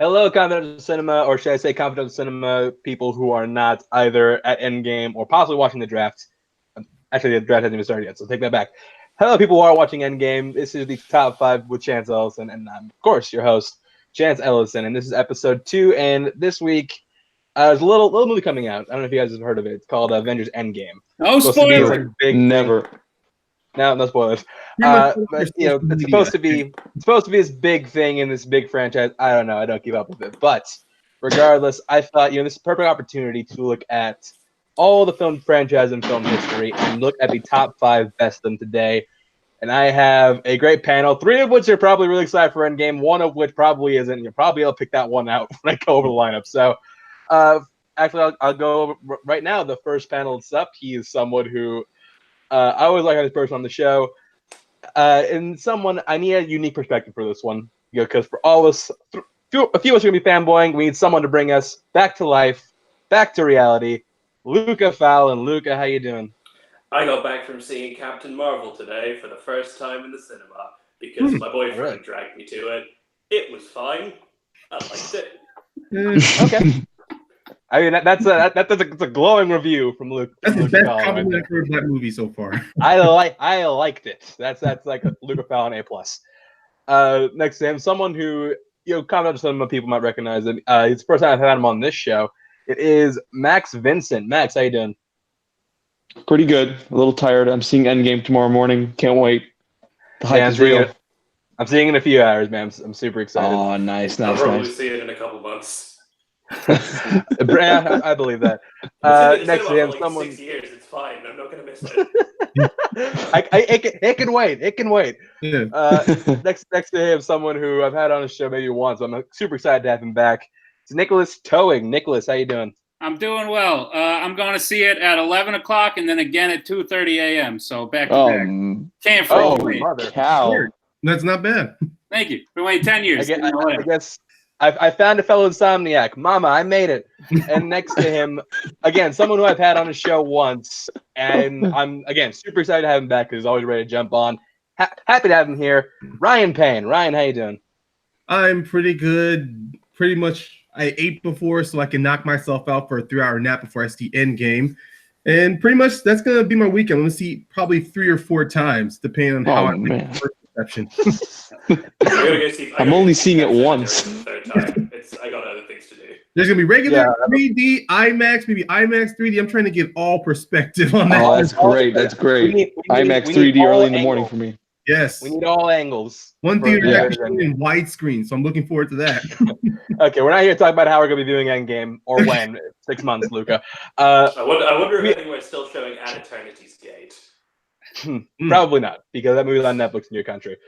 Hello, Confidential Cinema, or should I say Confidential Cinema people who are not either at Endgame or possibly watching the draft. Actually, the draft hasn't even started yet, so take that back. Hello, people who are watching Endgame. This is the top five with Chance Ellison, and I'm, of course, your host, Chance Ellison, and this is episode 2. And this week, there's a little movie coming out. I don't know if you guys have heard of it. It's called Avengers Endgame. No It's supposed to be spoilers. like big Never. thing. No spoilers. Pretty But it's supposed to be this big thing in this big franchise. I don't know. I don't keep up with it. But regardless, I thought this is a perfect opportunity to look at all the film franchise and film history and look at the top 5 best of them today. And I have a great panel, 3 of which are probably really excited for Endgame, 1 of which probably isn't. You'll probably be able to pick that one out when I go over the lineup. So actually, I'll go over right now. The first panel is up. He is someone who I always like this person on the show. And someone, I need a unique perspective for this one. Because for all of us, a few of us are going to be fanboying. We need someone to bring us back to life, back to reality. Luca Fallon. Luca, how you doing? I got back from seeing Captain Marvel today for the first time in the cinema because my boyfriend dragged me to it. It was fine. I liked it. Okay. I mean, that's a glowing review from Luke. That's from the Luca best Fallon compliment right I've heard of that movie so far. I liked it. That's like a Luca Fallon A+. Next to him, someone who Confidential Cinema people might recognize him. It's the first time I've had him on this show. It is Max Vincent. Max, how you doing? Pretty good. A little tired. I'm seeing Endgame tomorrow morning. Can't wait. The hype is real. I'm seeing it in a few hours, man. I'm super excited. Oh, nice. I'll probably see it in a couple months. I believe that. Next to him, like someone. 6 years. It's fine. I'm not going to miss it. It can wait. It can wait. Yeah. Next to him, someone who I've had on the show maybe once. I'm super excited to have him back. It's Nicholas Towing. Nicholas, how you doing? I'm doing well. I'm going to see it at 11 o'clock and then again at 2:30 a.m. So back to back. Can't mother cow. That's not bad. Thank you. Been waiting 10 years. I guess I found a fellow insomniac. Mama, I made it. And next to him, again, someone who I've had on the show once, and I'm again super excited to have him back because he's always ready to jump on. Happy to have him here. Ryan Payne. Ryan, how you doing? I'm pretty good. Pretty much, I ate before, so I can knock myself out for a 3-hour nap before I see Endgame. And pretty much, that's going to be my weekend. I'm going to see probably 3 or 4 times, depending on how I make the first reception. I'm only seeing it once. Third time. I got other things to do. There's going to be regular 3D, IMAX, maybe IMAX 3D. I'm trying to get all perspective on that. Oh, that's great. That's great. IMAX 3D early in the morning for me. Yes. We need all angles. One theater is actually in widescreen, so I'm looking forward to that. Okay, we're not here to talk about how we're going to be viewing Endgame or when. 6 months, Luca. I wonder if anyone's still showing An Eternity's Gate. Probably not, because that movie's on Netflix in your country.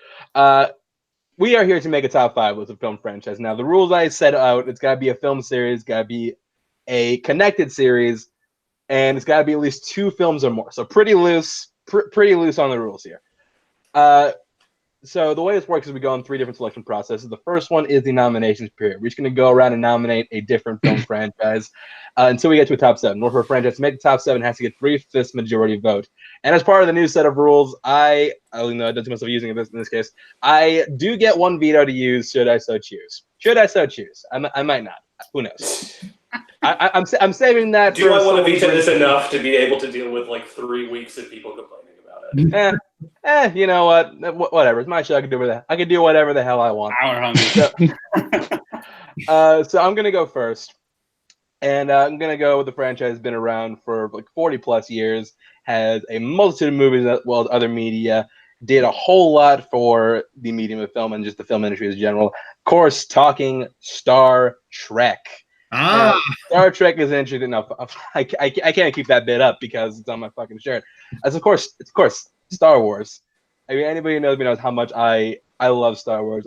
We are here to make a top 5 list of film franchise. Now, the rules I set out, it's got to be a film series, got to be a connected series, and it's got to be at least 2 films or more. So pretty loose on the rules here. So the way this works is we go on 3 different selection processes. The first one is the nominations period. We're just going to go around and nominate a different film franchise until we get to a top 7. In order for a franchise to make the top 7, it has to get 3/5 majority vote. And as part of the new set of rules, I don't know myself using it in this case, I do get 1 veto to use should I so choose. I might not. Who knows? I'm saving that. Do I want to veto this enough to be able to deal with like 3 weeks of people complaining about it? You know what? Whatever. It's my show. I can do whatever the hell I want. So I'm gonna go first, and I'm gonna go with the franchise that's been around for like 40 plus years, has a multitude of movies as well as other media, did a whole lot for the medium of film and just the film industry in general. Of course, talking Star Trek. Star Trek is interesting enough. I can't keep that bit up because it's on my fucking shirt. It's of course Star Wars. I mean, anybody who knows me knows how much I love Star Wars.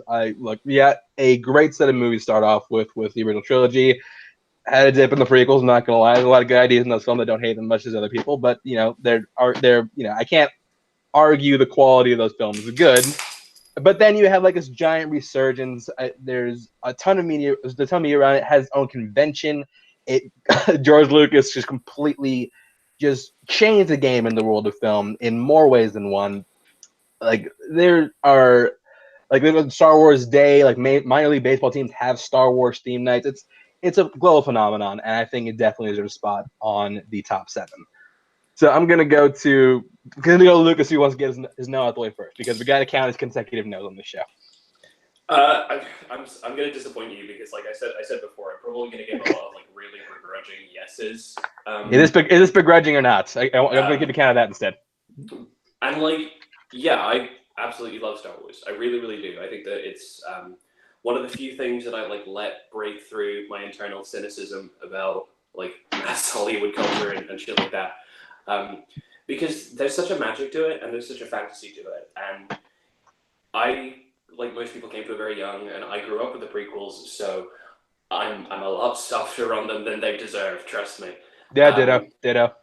We had a great set of movies to start off with the original trilogy. Had a dip in the prequels, I'm not gonna lie. There's a lot of good ideas in those films. I don't hate them much as other people, but I can't argue the quality of those films is good. But then you have like this giant resurgence. There's a ton of media. There's a ton of media around it. It has its own convention. George Lucas just completely just changed the game in the world of film in more ways than one. Like there are Like Star Wars Day, like minor league baseball teams have Star Wars theme nights. It's a global phenomenon, and I think it definitely deserves a spot on the top 7. So I'm gonna go Lucas, who wants to get his no out the way first, because we got to count his consecutive no's on the show. I'm going to disappoint you because, like I said before, I'm probably going to give a lot of like really begrudging yeses. Is this begrudging or not? I'm going to keep account of that instead. And like, yeah, I absolutely love Star Wars. I really, really do. I think that it's one of the few things that I like let break through my internal cynicism about like mass Hollywood culture and shit like that. Because there's such a magic to it and there's such a fantasy to it. And I, like most people, came to it very young, and I grew up with the prequels, so I'm a lot softer on them than they deserve, trust me. Yeah, ditto.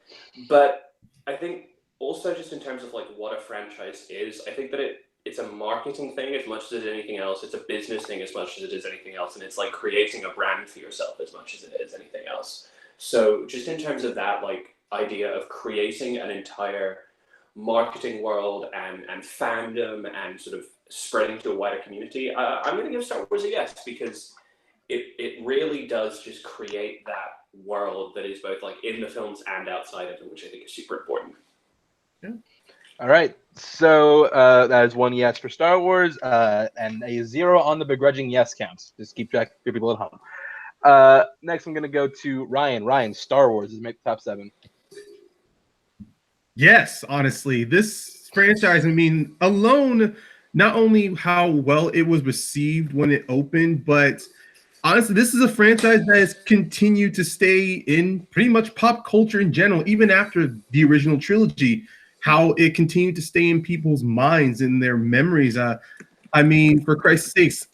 But I think also just in terms of like what a franchise is, I think that it's a marketing thing as much as anything else. It's a business thing as much as it is anything else, and it's like creating a brand for yourself as much as it is anything else. So just in terms of that, like idea of creating an entire marketing world and fandom and sort of spreading to a wider community, I'm going to give Star Wars a yes, because it really does just create that world that is both like in the films and outside of them, which I think is super important. Yeah. All right, so that is 1 yes for Star Wars, and a 0 on the begrudging yes counts. Just keep track for people at home. Next, I'm going to go to Ryan. Ryan, Star Wars is make the top 7. Yes, honestly, this franchise, I mean, alone, not only how well it was received when it opened, but honestly, this is a franchise that has continued to stay in pretty much pop culture in general, even after the original trilogy, how it continued to stay in people's minds and their memories. I mean, for Christ's sakes,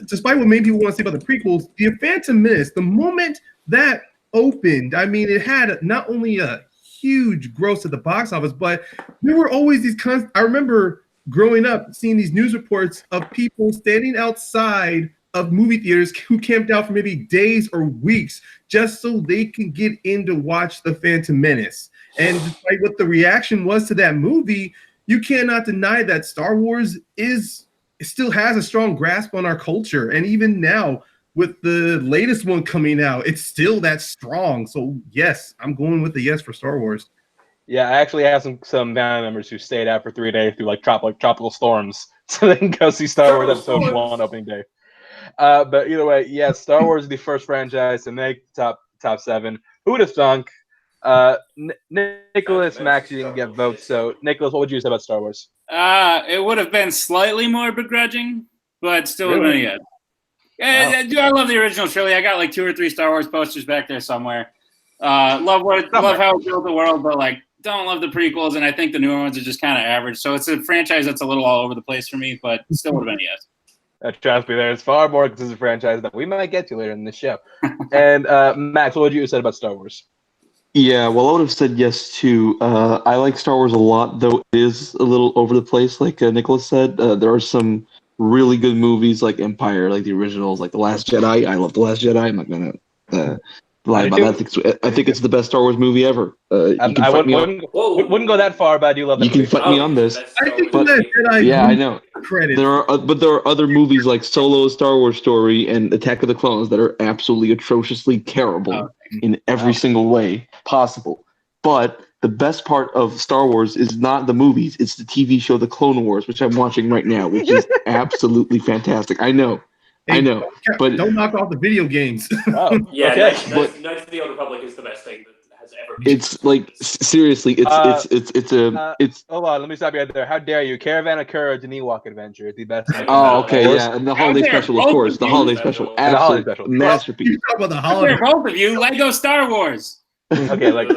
despite what maybe people want to say about the prequels, the Phantom Menace, the moment that opened, I mean, it had not only a huge gross at the box office, but there were always these I remember growing up seeing these news reports of people standing outside of movie theaters who camped out for maybe days or weeks just so they can get in to watch The Phantom Menace. And despite what the reaction was to that movie, you cannot deny that Star Wars still has a strong grasp on our culture. And even now, with the latest one coming out, it's still that strong. So yes, I'm going with the yes for Star Wars. Yeah, I actually have some family members who stayed out for 3 days through like tropical storms, so they can go see Star Wars Episode 1 opening day. But either way, yes, Star Wars is the first franchise to make top 7. Who would have thunk? Nicholas, Max, you didn't get votes. So Nicholas, what would you say about Star Wars? It would have been slightly more begrudging, but still would have been a yes. Yeah, I love the original trilogy. I got like 2 or 3 Star Wars posters back there somewhere. Love how it built the world, but like don't love the prequels, and I think the newer ones are just kind of average. So it's a franchise that's a little all over the place for me, but still would have been a yes. Trust me, there's far more consistent franchise that we might get to later in the show. And Max, what would you have said about Star Wars? Yeah, well, I would have said yes too. I like Star Wars a lot, though it is a little over the place, like Nicholas said. There are some really good movies like Empire, like the originals, like The Last Jedi. I love The Last Jedi. I'm not gonna lie about that. I think it's the best Star Wars movie ever. I wouldn't go that far, but I do love that. You can fight me on this. Yeah, I know. There are other movies like Solo: A Star Wars Story and Attack of the Clones that are absolutely atrociously terrible in every single way possible. But the best part of Star Wars is not the movies; it's the TV show, The Clone Wars, which I'm watching right now, which is absolutely fantastic. I know. But don't knock off the video games. Oh, yeah, okay. Knights of the Old Republic is the best thing that has ever been. It's like seriously, it's hold on, let me stop you right there. How dare you? Caravan of Courage, an Ewok adventure, the best thing. Oh, okay, yeah, and the holiday special, of course, the holiday special, absolute masterpiece. You talk about the holiday. Both of you, Lego Star Wars. Okay, like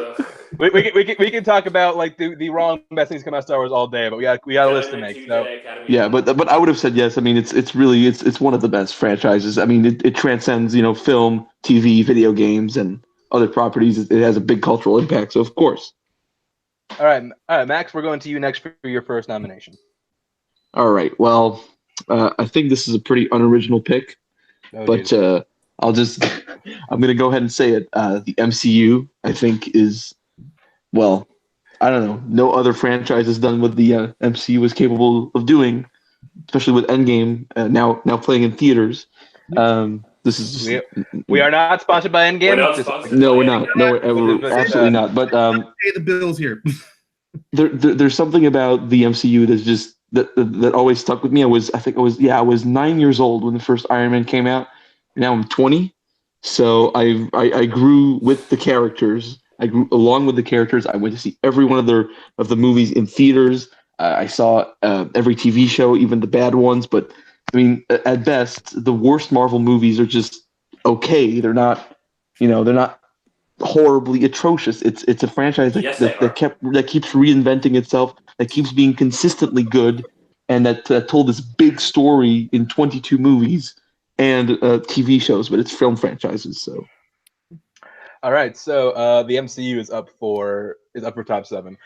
we can talk about like the wrong best things come out of Star Wars all day, but we got a list to make. So yeah, but I would have said yes. I mean, it's really one of the best franchises. I mean, it transcends film, TV, video games, and other properties. It has a big cultural impact. So of course. All right, Max, we're going to you next for your first nomination. All right. Well, I think this is a pretty unoriginal pick, but I'm gonna go ahead and say it. The MCU, I think, is, well, I don't know. No other franchise has done what the MCU is capable of doing. especially with Endgame now playing in theaters. This is just, we are not sponsored by Endgame. We're not sponsored. No, we're not. No, we're absolutely not. But pay the bills here. there's something about the MCU that's just that always stuck with me. I was 9 years old when the first Iron Man came out. Now I'm 20, so I grew with the characters. I grew along with the characters. I went to see every one of the movies in theaters. I saw every TV show, even the bad ones. But I mean, at best, the worst Marvel movies are just okay. They're not horribly atrocious. It's a franchise that keeps reinventing itself, that keeps being consistently good, and that told this big story in 22 movies and TV shows. But it's film franchises, so. All right, so the MCU is up for top 7.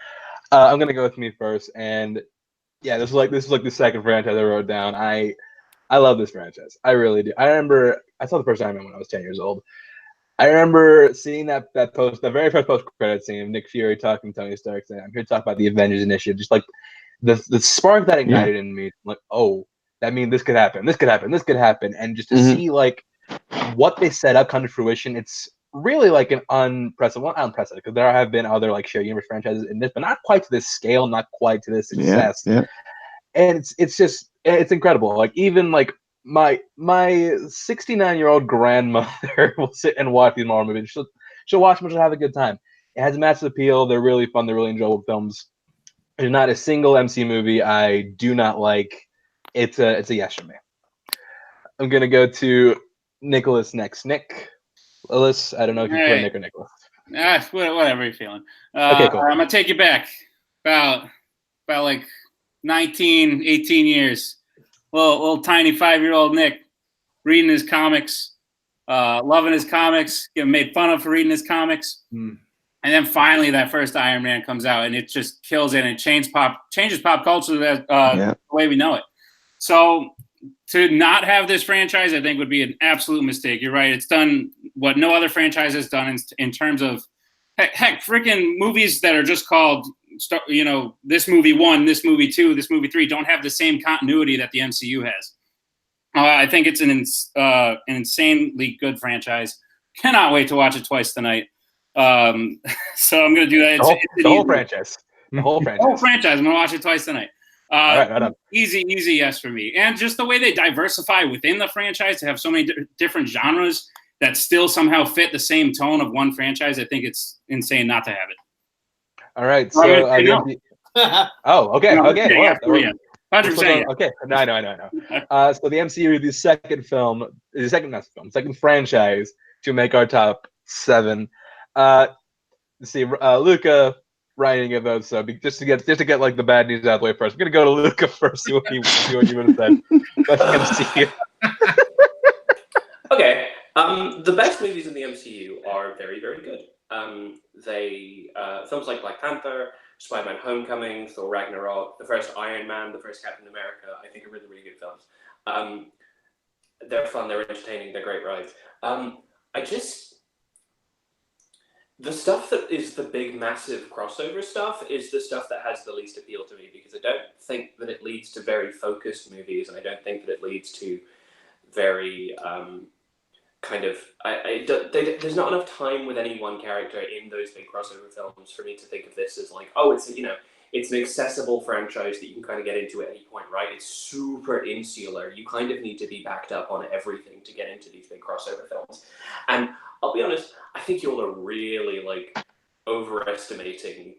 I'm gonna go with me first, and yeah, this is like the second franchise I wrote down. I love this franchise. I really do. I remember I saw the first Iron Man when I was 10 years old. I remember seeing that very first post-credit scene of Nick Fury talking to Tony Stark saying, "I'm here to talk about the Avengers Initiative." Just like the spark that ignited in me, like, oh, that means this could happen, and just to see like what they set up come to fruition, it's really like an unprecedented, because there have been other like shared universe franchises in this, but not quite to this scale, not quite to this success. Yeah. And it's incredible. Like even like my 69-year-old grandmother will sit and watch these Marvel movies. She'll watch them, she'll have a good time. It has massive appeal. They're really fun. They're really enjoyable films. There's not a single MC movie I do not like. It's a yes from me. I'm gonna go to Nicholas next. Nick, Ellis, I don't know if you prefer Nick or Nicholas. Whatever you're feeling. Okay, cool. I'm gonna take you back about like 19, 18 years. Little tiny 5-year-old Nick reading his comics, loving his comics, getting made fun of for reading his comics. And then finally that first Iron Man comes out and it just kills it and changes pop culture the way we know it. So to not have this franchise, I think, would be an absolute mistake. You're right. It's done what no other franchise has done in terms of, heck, freaking movies that are just called, this movie 1, this movie 2, this movie 3 don't have the same continuity that the MCU has. I think it's an insanely good franchise. Cannot wait to watch it twice tonight. So I'm going to do that. The whole franchise. The whole franchise. I'm going to watch it twice tonight. All right. Easy yes for me. And just the way they diversify within the franchise to have so many different genres that still somehow fit the same tone of one franchise, I think it's insane not to have it. All right. So okay. Yeah, 100%. Okay. No, I know. So the MCU, the second franchise to make our top 7. Let's see, Luca writing of those. So just to get like the bad news out of the way first, I'm gonna go to Luca first. See what you would have said. MCU. Okay. The best movies in the MCU are very, very good. Films like Black Panther, Spider-Man: Homecoming, Thor: Ragnarok, the first Iron Man, the first Captain America, I think are really, really good films. They're fun, they're entertaining, they're great rides. The stuff that is the big, massive crossover stuff is the stuff that has the least appeal to me, because I don't think that it leads to very focused movies, and I don't think that it leads to very there's not enough time with any one character in those big crossover films for me to think of this as like, oh, it's an accessible franchise that you can kind of get into at any point, right? It's super insular. You kind of need to be backed up on everything to get into these big crossover films. And I'll be honest, I think you all are really like overestimating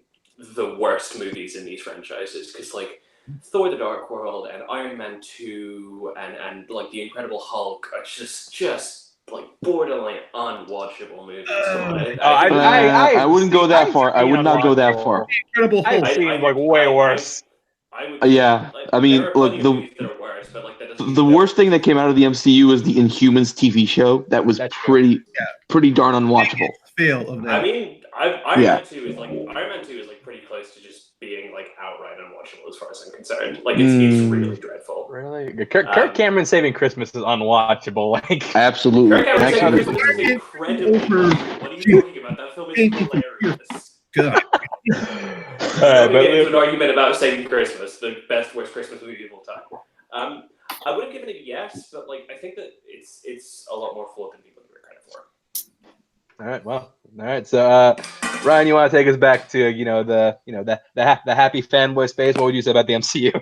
the worst movies in these franchises, because like Thor: The Dark World and Iron Man 2 and like The Incredible Hulk are just like borderline unwatchable movies. I wouldn't go that far. I would not go that far. Incredible Hulk. I've seen like way worse. I mean, look, the worst thing that came out of the MCU was the Inhumans TV show. That was pretty darn unwatchable. Fail of that. I mean, Iron Man 2 is like pretty close to just being like outright unwatchable as far as I'm concerned. Like it's really dreadful. Really? Kirk Cameron Saving Christmas is unwatchable. Like absolutely. Kirk Cameron Saving Christmas is incredible. What are you talking about? That film is hilarious. God. But get into an argument about Saving Christmas, the best worst Christmas movie of all time. I would have given it a yes, but like I think that it's a lot more flawed than people give it credit for. All right, well, all right. So, Ryan, you want to take us back to the happy fanboy space? What would you say about the MCU?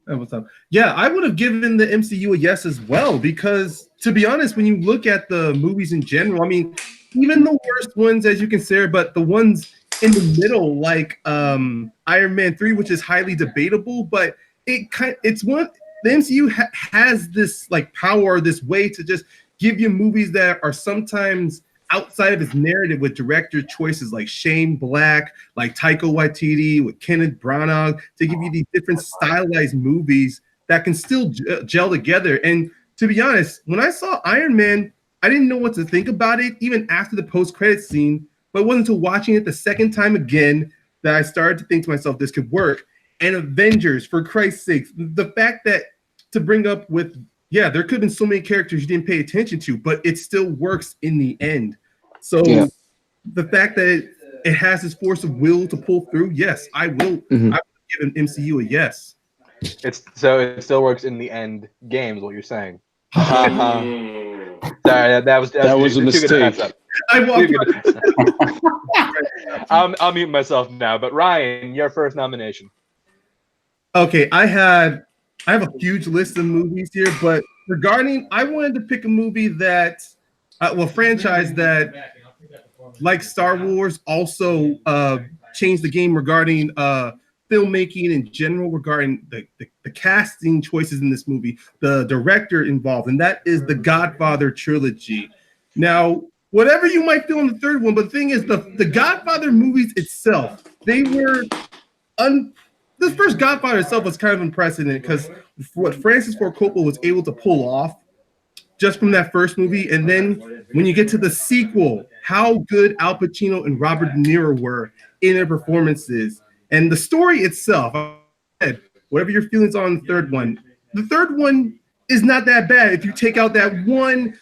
What's up? Yeah, I would have given the MCU a yes as well, because to be honest, when you look at the movies in general, I mean, even the worst ones as you consider, but the ones in the middle, like Iron Man 3, which is highly debatable, but it's one the MCU has this like power, this way to just give you movies that are sometimes outside of its narrative with director choices like Shane Black, like Taika Waititi, with Kenneth Branagh, to give you these different stylized movies that can still gel together. And to be honest, when I saw Iron Man, I didn't know what to think about it, even after the post-credit scene. But it wasn't until watching it the second time again that I started to think to myself, this could work. And Avengers, for Christ's sake, the fact that to bring up with, yeah, there could have been so many characters you didn't pay attention to, but it still works in the end. So the fact that it has this force of will to pull through, yes, I will. I would give an MCU a yes. It still works in the end games. What you're saying? Sorry, that was a mistake. I'll mute myself now. But Ryan, your first nomination. Okay, I have a huge list of movies here, but I wanted to pick a movie that, franchise that, like Star Wars, also changed the game regarding filmmaking in general, regarding the casting choices in this movie, the director involved, and that is the Godfather trilogy. Now, whatever you might feel on the third one, but the thing is, the Godfather movies itself, they were the first Godfather itself was kind of unprecedented, because what Francis Ford Coppola was able to pull off just from that first movie, and then when you get to the sequel, how good Al Pacino and Robert De Niro were in their performances, and the story itself. Whatever your feelings on the third one is not that bad if you take out that one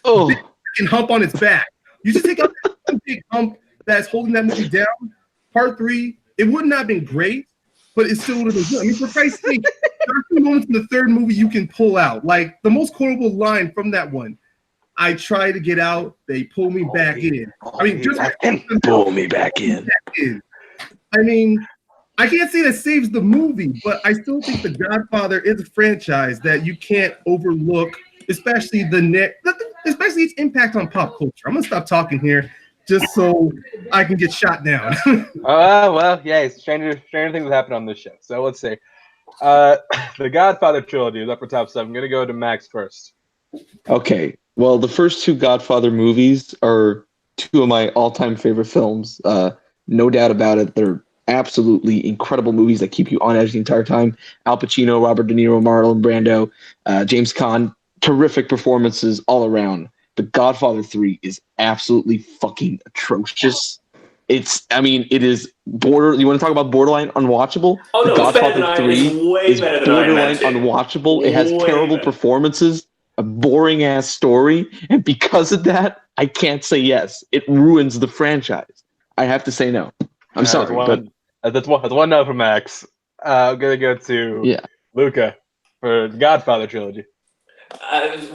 big hump on its back. You just take out that one big hump that's holding that movie down. Part 3, it would not have been great, but it still would have been good. I mean, for Christ's sake, there are some moments in the third movie you can pull out. Like the most quotable line from that one: "I try to get out, they pull me back in." I mean, just pull me back in. I mean, I can't say that saves the movie, but I still think The Godfather is a franchise that you can't overlook, especially especially its impact on pop culture. I'm gonna stop talking here, just so I can get shot down. Well, yeah, stranger things have happened on this show. So let's see. The Godfather trilogy is up for top 7. I'm gonna go to Max first. Okay. Well, the first 2 Godfather movies are 2 of my all-time favorite films. No doubt about it. They're absolutely incredible movies that keep you on edge the entire time. Al Pacino, Robert De Niro, Marlon Brando, James Caan, terrific performances all around. The Godfather 3 is absolutely fucking atrocious. It is you want to talk about borderline unwatchable? Oh no, The Godfather it's 3 is borderline than unwatchable. It has terrible performances, a boring ass story, and because of that, I can't say yes. It ruins the franchise. I have to say no. I'm sorry, that's one no for Max. I'm gonna go to Luca for the Godfather trilogy. That's his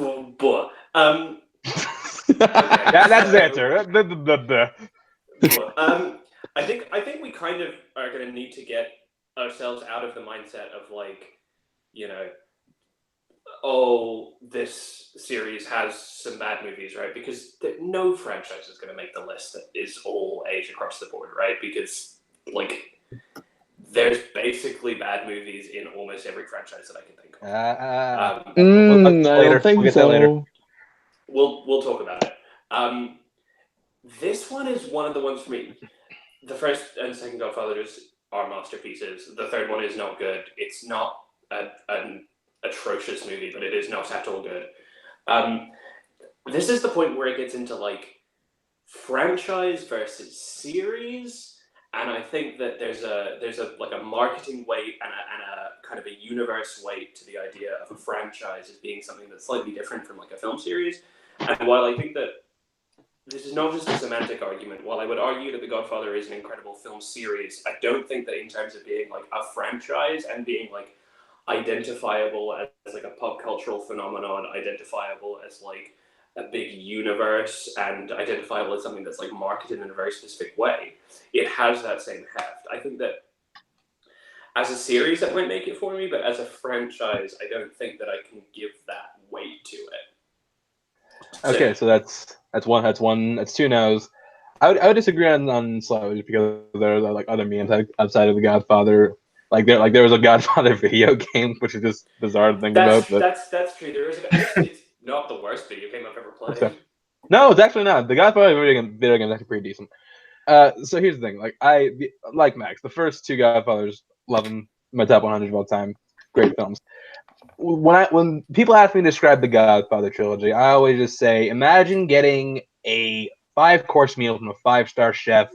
answer. I think we kind of are going to need to get ourselves out of the mindset of this series has some bad movies, right? Because no franchise is going to make the list that is all age across the board, right? Because there's basically bad movies in almost every franchise that I can think of. I don't think so. Later. We'll talk about it. This one is one of the ones for me. The first and second Godfathers are masterpieces. The third one is not good. It's not an atrocious movie, but it is not at all good. This is the point where it gets into franchise versus series, and I think that there's a marketing weight and a kind of a universe weight to the idea of a franchise as being something that's slightly different from a film series. And while I think that this is not just a semantic argument, while I would argue that The Godfather is an incredible film series, I don't think that in terms of being a franchise and being identifiable as like a pop cultural phenomenon, identifiable as like a big universe, and identifiable as something that's like marketed in a very specific way, it has that same heft. I think that as a series that might make it for me, but as a franchise, I don't think that I can give that weight to it. Okay, so that's two no's. I would disagree on slightly because there are like other memes outside of The Godfather. Like there was a Godfather video game, which is just bizarre to think about. But that's true. There is it's not the worst video game I've ever played. No, it's actually not. The Godfather video game is actually pretty decent. So here's the thing. Like Max, the first two Godfathers, love them. My top 100 of all time. Great films. When people ask me to describe the Godfather trilogy, I always just say, imagine getting a 5-course meal from a 5-star chef,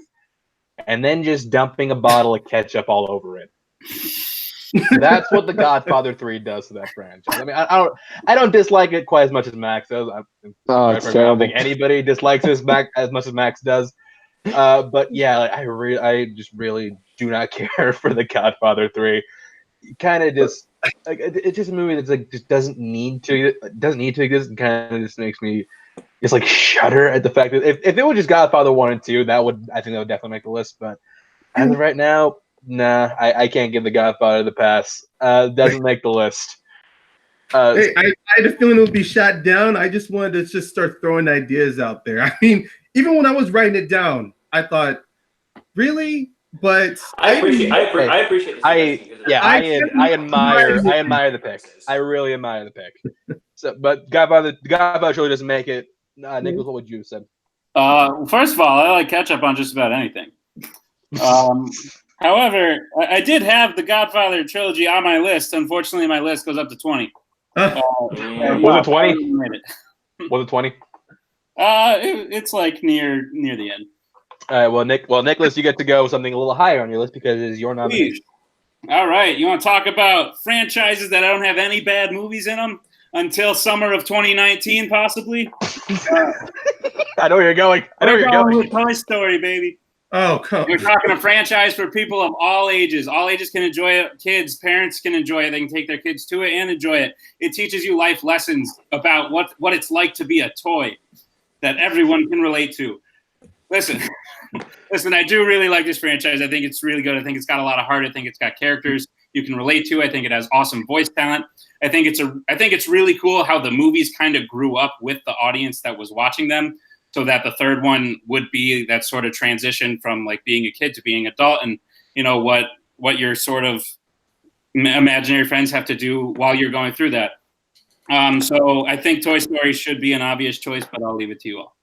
and then just dumping a bottle of ketchup all over it. That's what The Godfather 3 does to that franchise. I mean, I don't dislike it quite as much as Max does. I don't think anybody dislikes this as much as Max does. But yeah, I just really do not care for The Godfather 3. Kind of just it's just a movie that's like just doesn't need to exist, and kind of just makes me just like shudder at the fact that if it was just Godfather 1 and 2, I think that would definitely make the list. But as of right now, nah, I can't give The Godfather the pass. Doesn't make the list. Hey, I had a feeling it would be shot down. I just wanted to just start throwing ideas out there. I mean, even when I was writing it down, I thought, really? But I appreciate this. I admire the pick. I really admire the pick. So, but the Godfather truly doesn't make it. Nicholas, what would you have said? First of all, I like ketchup on just about anything. However, I did have the Godfather trilogy on my list. Unfortunately, my list goes up to 20. Was it 20? Was it 20? It's like near the end. All right. Well, Nicholas, you get to go with something a little higher on your list because it is your nomination. All right. You want to talk about franchises that don't have any bad movies in them until summer of 2019, possibly? I know where you're going. With Toy Story, baby. Oh, come on. We're talking a franchise for people of all ages. All ages can enjoy it. Kids, parents can enjoy it. They can take their kids to it and enjoy it. It teaches you life lessons about what it's like to be a toy that everyone can relate to. Listen, I do really like this franchise. I think it's really good. I think it's got a lot of heart. I think it's got characters you can relate to. I think it has awesome voice talent. I think it's really cool how the movies kind of grew up with the audience that was watching them, so that the third one would be that sort of transition from like being a kid to being an adult, and you know what your sort of imaginary friends have to do while you're going through that. So I think Toy Story should be an obvious choice, but I'll leave it to you all.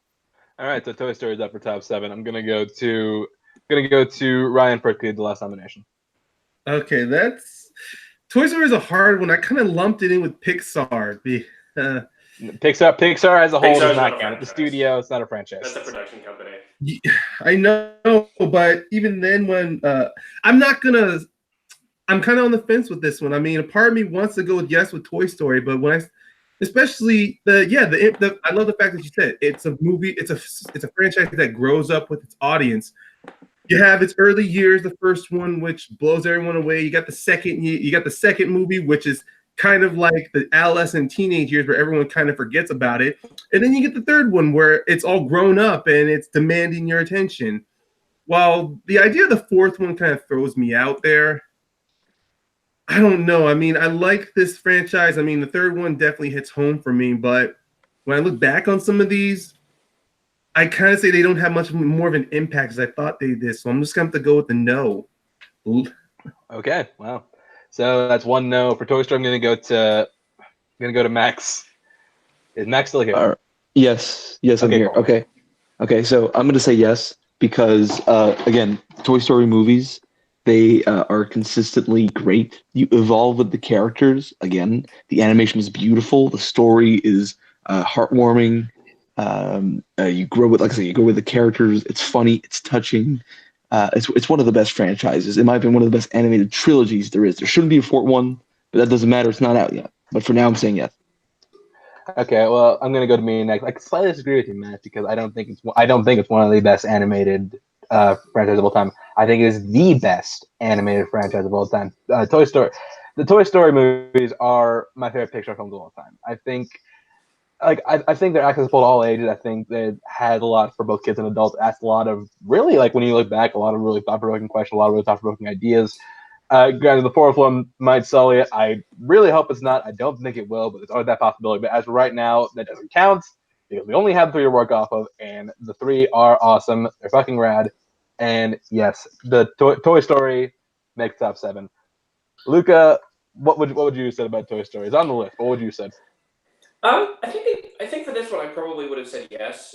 All right, so Toy Story is up for top 7. I'm gonna go to Ryan for the last nomination. Okay, Toy Story is a hard one. I kind of lumped it in with Pixar. Pixar as a whole does not count. The studio, it's not a franchise. That's a production company. I know, but even then, when I'm kind of on the fence with this one. I mean, a part of me wants to go with yes with Toy Story, but when especially I love the fact that you said it's a movie. It's a franchise that grows up with its audience. You have its early years, the first one, which blows everyone away. You got the second movie, which is kind of like the adolescent teenage years where everyone kind of forgets about it. And then you get the third one where it's all grown up and it's demanding your attention. While the idea of the fourth one kind of throws me out there. I don't know. I mean, I like this franchise. I mean, the third one definitely hits home for me. But when I look back on some of these, I kind of say they don't have much more of an impact as I thought they did. So I'm just going to have to go with the no. Okay. Wow. So that's one no for Toy Story. I'm gonna go to Max. Is Max still here? Yes, I'm here. Cool. Okay. So I'm gonna say yes because again, Toy Story movies, they are consistently great. You evolve with the characters. Again, the animation is beautiful. The story is heartwarming. You grow with, like I said, you grow with the characters. It's funny. It's touching. It's one of the best franchises. It might be one of the best animated trilogies there is. There shouldn't be a fourth one, but that doesn't matter. It's not out yet. But for now, I'm saying yes. Okay, well, I'm gonna go to me next. I slightly disagree with you, Matt, because I don't think it's one of the best animated franchises of all time. I think it is the best animated franchise of all time. Toy Story. the Toy Story movies are my favorite Pixar films of all time. I think, I think they're accessible to all ages. I think they had a lot for both kids and adults. Asked a lot of really, like when you look back, a lot of really thought-provoking questions, a lot of really thought-provoking ideas. Granted, the fourth one might sully it. I really hope it's not. I don't think it will, but there's always that possibility. But as for right now, that doesn't count because we only have 3 to work off of, and the 3 are awesome. They're fucking rad. And yes, the Toy Story makes top 7. Luca, what would you have said about Toy Story? It's on the list. What would you have said? I think for this one, I probably would have said yes.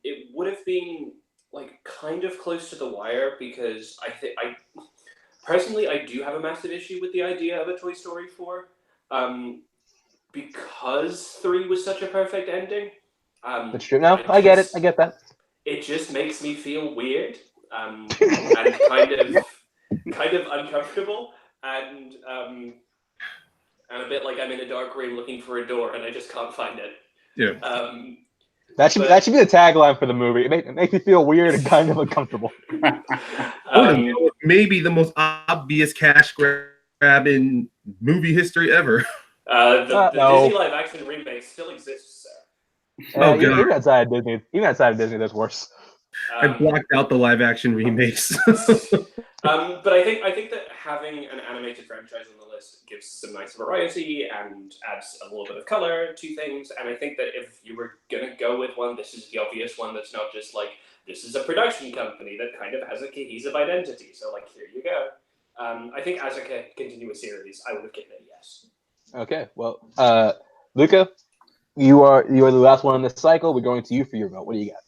It would have been like kind of close to the wire because I personally do have a massive issue with the idea of a Toy Story 4, because 3 was such a perfect ending. That's true. No, I get it. I get that. It just makes me feel weird, and kind of uncomfortable, and a bit like I'm in a dark room looking for a door and I just can't find it. Yeah. That should be the tagline for the movie. It makes me feel weird and kind of uncomfortable. Maybe the most obvious cash grab in movie history ever. The no. Disney live action remake still exists, sir. Oh, God. Even outside of Disney, there's worse. I blocked out the live action remakes. But I think that having an animated franchise on the list gives some nice variety and adds a little bit of color to things. And I think that if you were gonna go with one, this is the obvious one that's not just like this is a production company that kind of has a cohesive identity. So like here you go. I think as a continuous series, I would have given it a yes. Okay, well, Luca, you are the last one in this cycle. We're going to you for your vote. What do you got?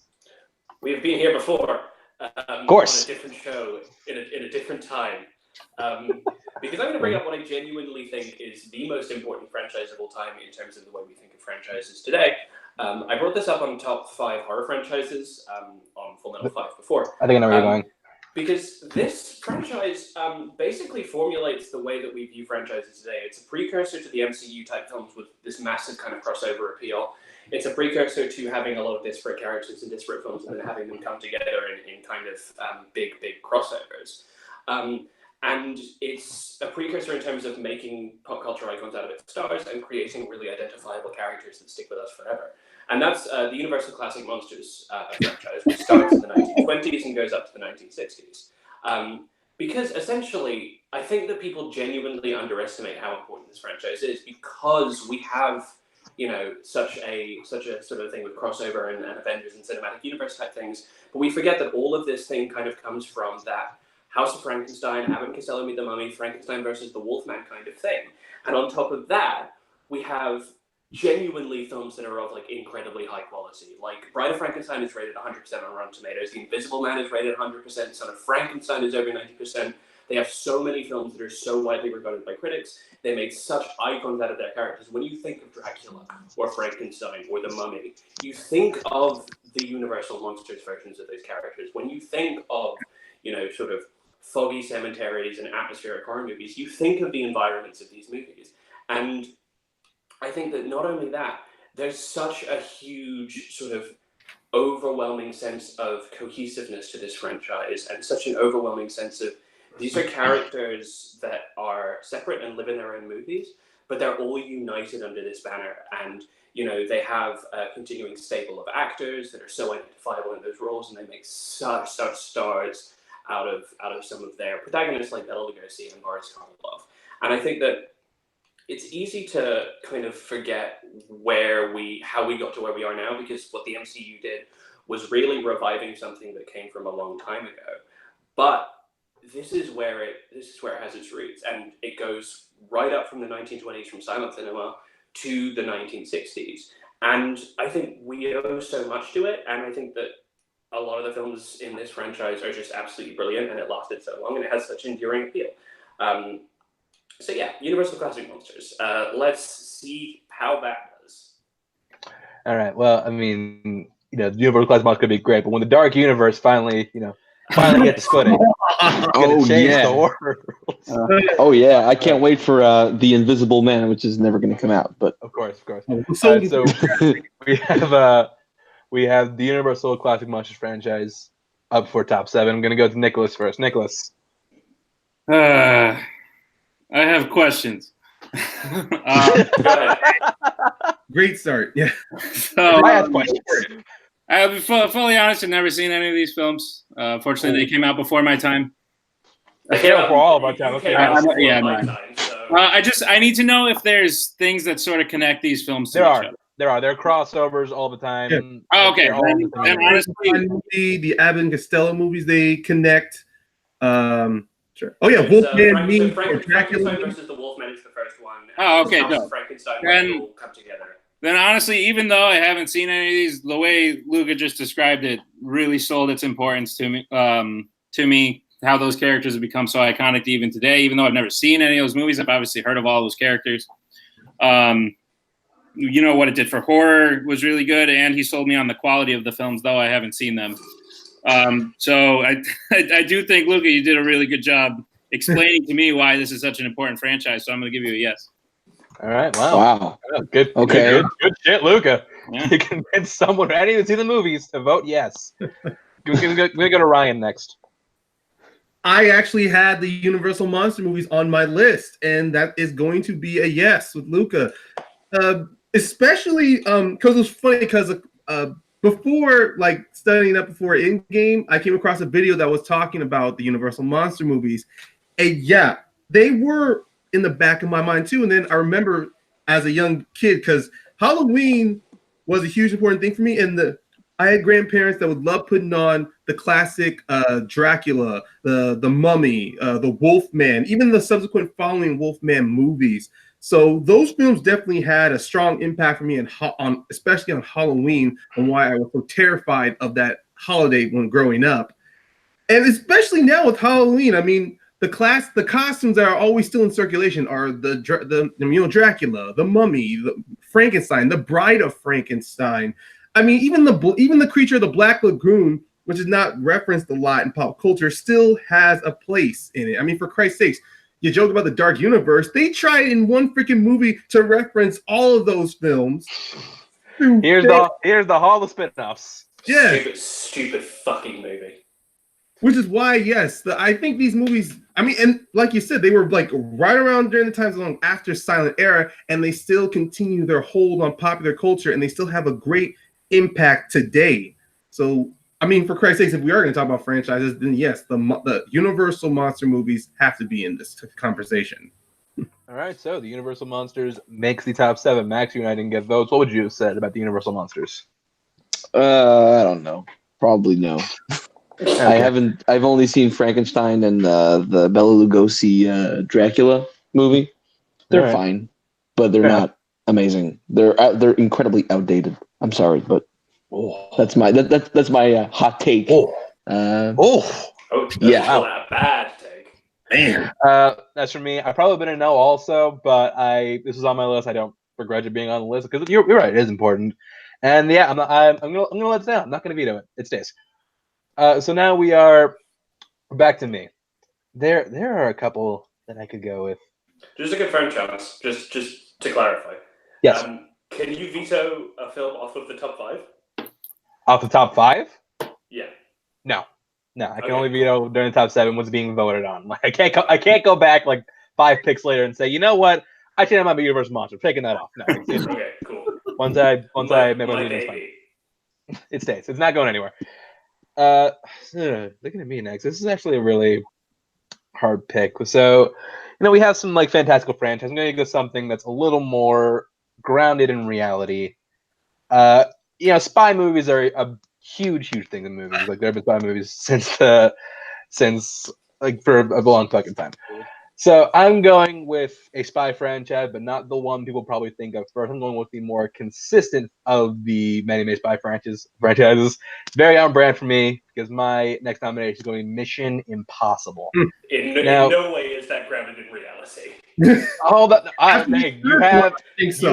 We have been here before. Of course. On a different show, in a different time. Because I'm going to bring up what I genuinely think is the most important franchise of all time in terms of the way we think of franchises today. I brought this up on top 5 horror franchises on Full Metal 5 before. I think I know where you're going. Because this franchise basically formulates the way that we view franchises today. It's a precursor to the MCU type films with this massive kind of crossover appeal. It's a precursor to having a lot of disparate characters in disparate films and then having them come together in kind of big crossovers. And it's a precursor in terms of making pop culture icons out of its stars and creating really identifiable characters that stick with us forever. And that's the Universal Classic Monsters franchise, which starts in the 1920s and goes up to the 1960s. Because essentially, I think that people genuinely underestimate how important this franchise is because we have, such a sort of thing with crossover and Avengers and cinematic universe type things. But we forget that all of this thing kind of comes from that House of Frankenstein, Abbott and Costello Meet the Mummy, Frankenstein versus the Wolfman kind of thing. And on top of that, we have genuinely films that are of like incredibly high quality. Like Bride of Frankenstein is rated 100% on Rotten Tomatoes. The Invisible Man is rated 100%. Son of Frankenstein is over 90%. They have so many films that are so widely regarded by critics. They make such icons out of their characters. When you think of Dracula or Frankenstein or the Mummy, you think of the Universal Monsters versions of those characters. When you think of, sort of foggy cemeteries and atmospheric horror movies, you think of the environments of these movies. And I think that not only that, there's such a huge sort of overwhelming sense of cohesiveness to this franchise and such an overwhelming sense of these are characters that are separate and live in their own movies, but they're all united under this banner. And, they have a continuing stable of actors that are so identifiable in those roles, and they make such stars out of some of their protagonists like Bela Lugosi and Boris Karloff. And I think that it's easy to kind of forget how we got to where we are now, because what the MCU did was really reviving something that came from a long time ago. But this is where it has its roots, and it goes right up from the 1920s, from silent cinema to the 1960s. And I think we owe so much to it, and I think that a lot of the films in this franchise are just absolutely brilliant, and it lasted so long, and it has such enduring appeal. So yeah, Universal Classic Monsters. Let's see how that does. All right. Well, I mean, the Universal Classic Monsters could be great, but when the Dark Universe finally gets footing, oh yeah, I can't wait for the Invisible Man, which is never going to come out. But of course. So we have the Universal Classic Monsters franchise up for top 7. I'm going to go to Nicholas first. Nicholas. I have questions. Great start. Yeah. So, I have questions. I'll be fully honest. I've never seen any of these films. Fortunately, they came out before my time. They came out for all of our time. Okay. Yeah, I need to know if there's things that sort of connect these films to each other. There are crossovers all the time. Yeah. Oh, okay. Then honestly, the Abbott and Costello movies, they connect. Sure. Oh yeah, Wolfman Frankenstein versus the Wolfman is the first one. Oh, okay. No. Frankenstein all come together. Then honestly, even though I haven't seen any of these, the way Luca just described it really sold its importance to me. How those characters have become so iconic to even today. Even though I've never seen any of those movies, I've obviously heard of all those characters. You know what it did for horror was really good, and he sold me on the quality of the films, though I haven't seen them. So I do think, Luca, you did a really good job explaining to me why this is such an important franchise. So I'm going to give you a yes. All right. Wow. Good. Okay. Good shit, Luca. Yeah. You convinced someone who didn't even see the movies to vote yes. We're gonna go to Ryan next. I actually had the Universal Monster movies on my list, and that is going to be a yes with Luca. Especially because it was funny because before studying up before Endgame, I came across a video that was talking about the Universal Monster movies, and yeah, they were in the back of my mind too. And then I remember as a young kid, because Halloween was a huge important thing for me, and I had grandparents that would love putting on the classic Dracula, the Mummy, the Wolfman, even the subsequent following Wolfman movies. So those films definitely had a strong impact for me, especially on Halloween, and why I was so terrified of that holiday when growing up. And especially now with Halloween, I mean, the costumes that are always still in circulation are the Dracula, the Mummy, the Frankenstein, the Bride of Frankenstein. I mean, even the creature of the Black Lagoon, which is not referenced a lot in pop culture, still has a place in it. I mean, for Christ's sakes, you joke about the Dark Universe. They tried in one freaking movie to reference all of those films. Here's the Hall of Spin-offs. Yeah. Stupid fucking movie. Which is why, yes, I think these movies, I mean, and like you said, they were right around during the times long after Silent Era, and they still continue their hold on popular culture, and they still have a great impact today. So, I mean, for Christ's sakes, if we are going to talk about franchises, then yes, the Universal Monster movies have to be in this conversation. All right, so the Universal Monsters makes the top 7. Max, you and I didn't get votes. What would you have said about the Universal Monsters? I don't know. Probably no. Okay. I've only seen Frankenstein and the Bela Lugosi Dracula movie. They're fine, but they're not amazing. They're incredibly outdated. I'm sorry, but that's my hot take. That's yeah. not a bad take. Man. That's for me. I probably been a no also, but this was on my list. I don't begrudge it being on the list because you're right. It is important, and yeah, I'm gonna let it down. I'm not gonna veto it. It stays. So now we are back to me. There are a couple that I could go with. Just to confirm, Chance, just to clarify. Yes. Can you veto a film off of the top 5? Off the top 5? Yeah. No. I can only veto during the top 7 what's being voted on. I can't go back 5 picks later and say, you know what? I think I might be Universal Monster. I'm taking that off. No. Okay, cool. Once I make my decision, it stays. It's not going anywhere. Looking at me next. This is actually a really hard pick. So, we have some fantastical franchise. I'm going to go something that's a little more grounded in reality. Spy movies are a huge thing in movies. There have been spy movies since for a long fucking time. So I'm going with a spy franchise, but not the one people probably think of first. I'm going with the more consistent of the many spy franchises. It's very on brand for me because my next nomination is going to be Mission Impossible. In no way is that grounded in reality. You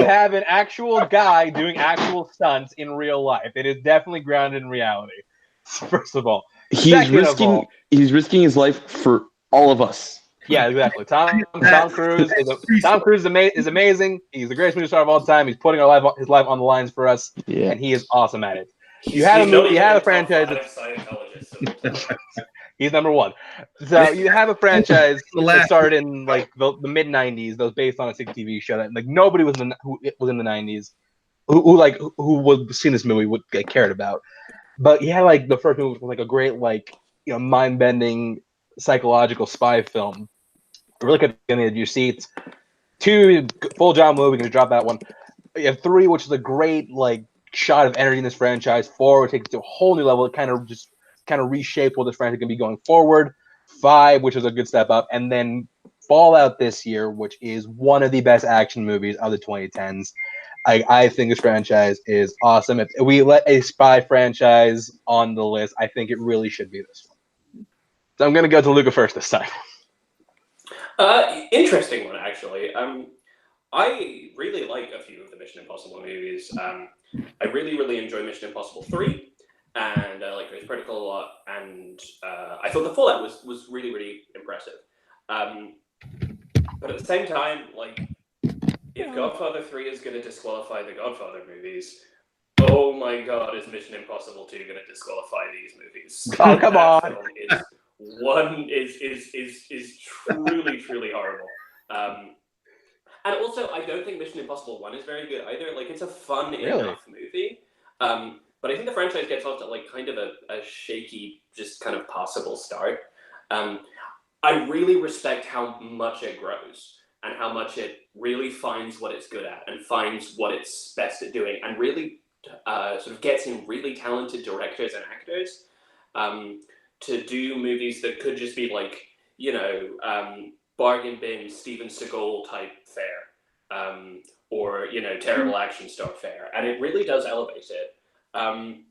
have an actual guy doing actual stunts in real life. It is definitely grounded in reality. First of all, he's risking his life for all of us. Yeah, exactly. Tom Cruise is amazing. He's the greatest movie star of all time. He's putting his life on the lines for us, and he is awesome at it. You have a franchise. He's number one. So you have a franchise that started in like the mid '90s that was based on a 60 TV show that like nobody was who was in the '90s who would seen this movie would get cared about. But yeah, like the first movie was like a great like mind bending psychological spy film. Really kept getting into your seats. 2, full John Woo. We're gonna drop that one. You have 3, which is a great like shot of energy in this franchise. 4 would take it to a whole new level. It kind of reshape what this franchise can be going forward. 5, which is a good step up, and then Fallout this year, which is one of the best action movies of the 2010s. I think this franchise is awesome. If we let a spy franchise on the list, I think it really should be this one. So I'm gonna go to Luca first this time. Interesting one, actually. I really like a few of the Mission Impossible movies. I really enjoy Mission Impossible 3, and I like Ghost Protocol a lot, and I thought the Fallout was really impressive. But at the same time, like, if Godfather 3 is going to disqualify the Godfather movies, oh my god, is Mission Impossible 2 going to disqualify these movies? Oh, come on! Is truly horrible. And also, I don't think Mission Impossible 1 is very good either. Like, it's a fun enough movie. But I think the franchise gets off to like kind of a shaky, just kind of possible start. I really respect how much it grows and how much it really finds what it's good at and finds what it's best at doing, and really sort of gets in really talented directors and actors to do movies that could just be like, bargain bin Steven Seagal type fare, or terrible action star fare, and it really does elevate it. I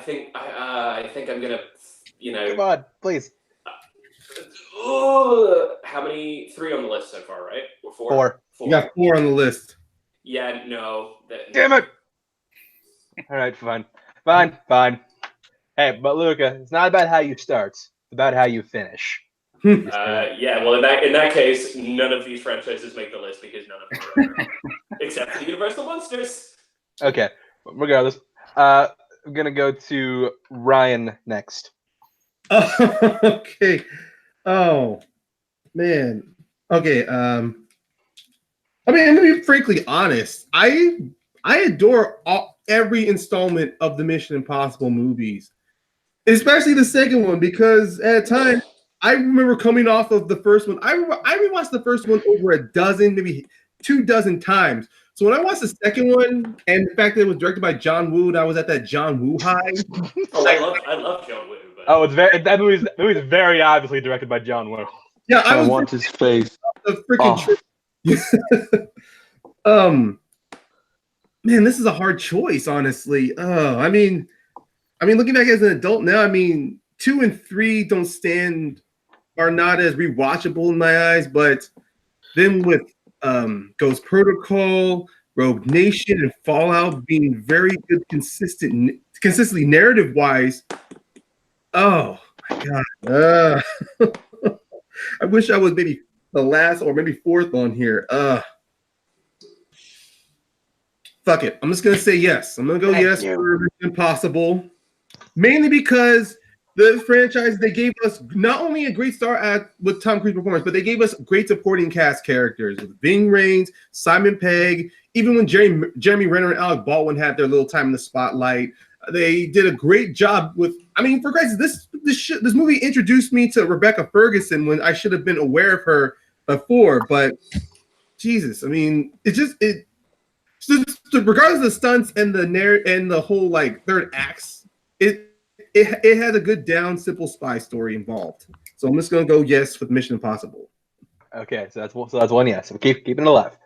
think I'm gonna, Come on, please. How many? 3 on the list so far, right? Or 4? 4. You got 4 on the list. Yeah, no. Damn it! All right, fine. Hey, but Luca, it's not about how you start; it's about how you finish. Yeah, well, in that case, none of these franchises make the list because none of them are except for the Universal Monsters. Okay, regardless, I'm gonna go to Ryan next. Okay. Oh man. Okay. I'm gonna be frankly honest. I adore every installment of the Mission Impossible movies, especially the second one, because at a time I remember coming off of the first one. I rewatched the first one over a dozen, maybe 24 times. So when I watched the second one, and the fact that it was directed by John Woo, and I was at that John Woo high. I love John Woo. But... Oh, that movie's very obviously directed by John Woo. Yeah, I want his face. The freaking man, this is a hard choice, honestly. I mean, looking back as an adult now, 2 and 3 are not as rewatchable in my eyes, but then with Ghost Protocol, Rogue Nation, and Fallout being very good, consistently narrative-wise. Oh my god! I wish I was maybe the last or maybe 4th on here. Fuck it. I'm just gonna say yes. I'm gonna go yes for Mission Impossible, mainly because the franchise, they gave us not only a great start with Tom Cruise performance, but they gave us great supporting cast characters with Ving Rhames, Simon Pegg. Even when Jeremy Renner and Alec Baldwin had their little time in the spotlight, they did a great job with. For Christ's sake, this movie introduced me to Rebecca Ferguson when I should have been aware of her before. But Jesus, it regardless of the stunts and the whole like third acts, it had a good down simple spy story involved. So I'm just gonna go yes with Mission Impossible. Okay, so that's one yes. So keeping it alive.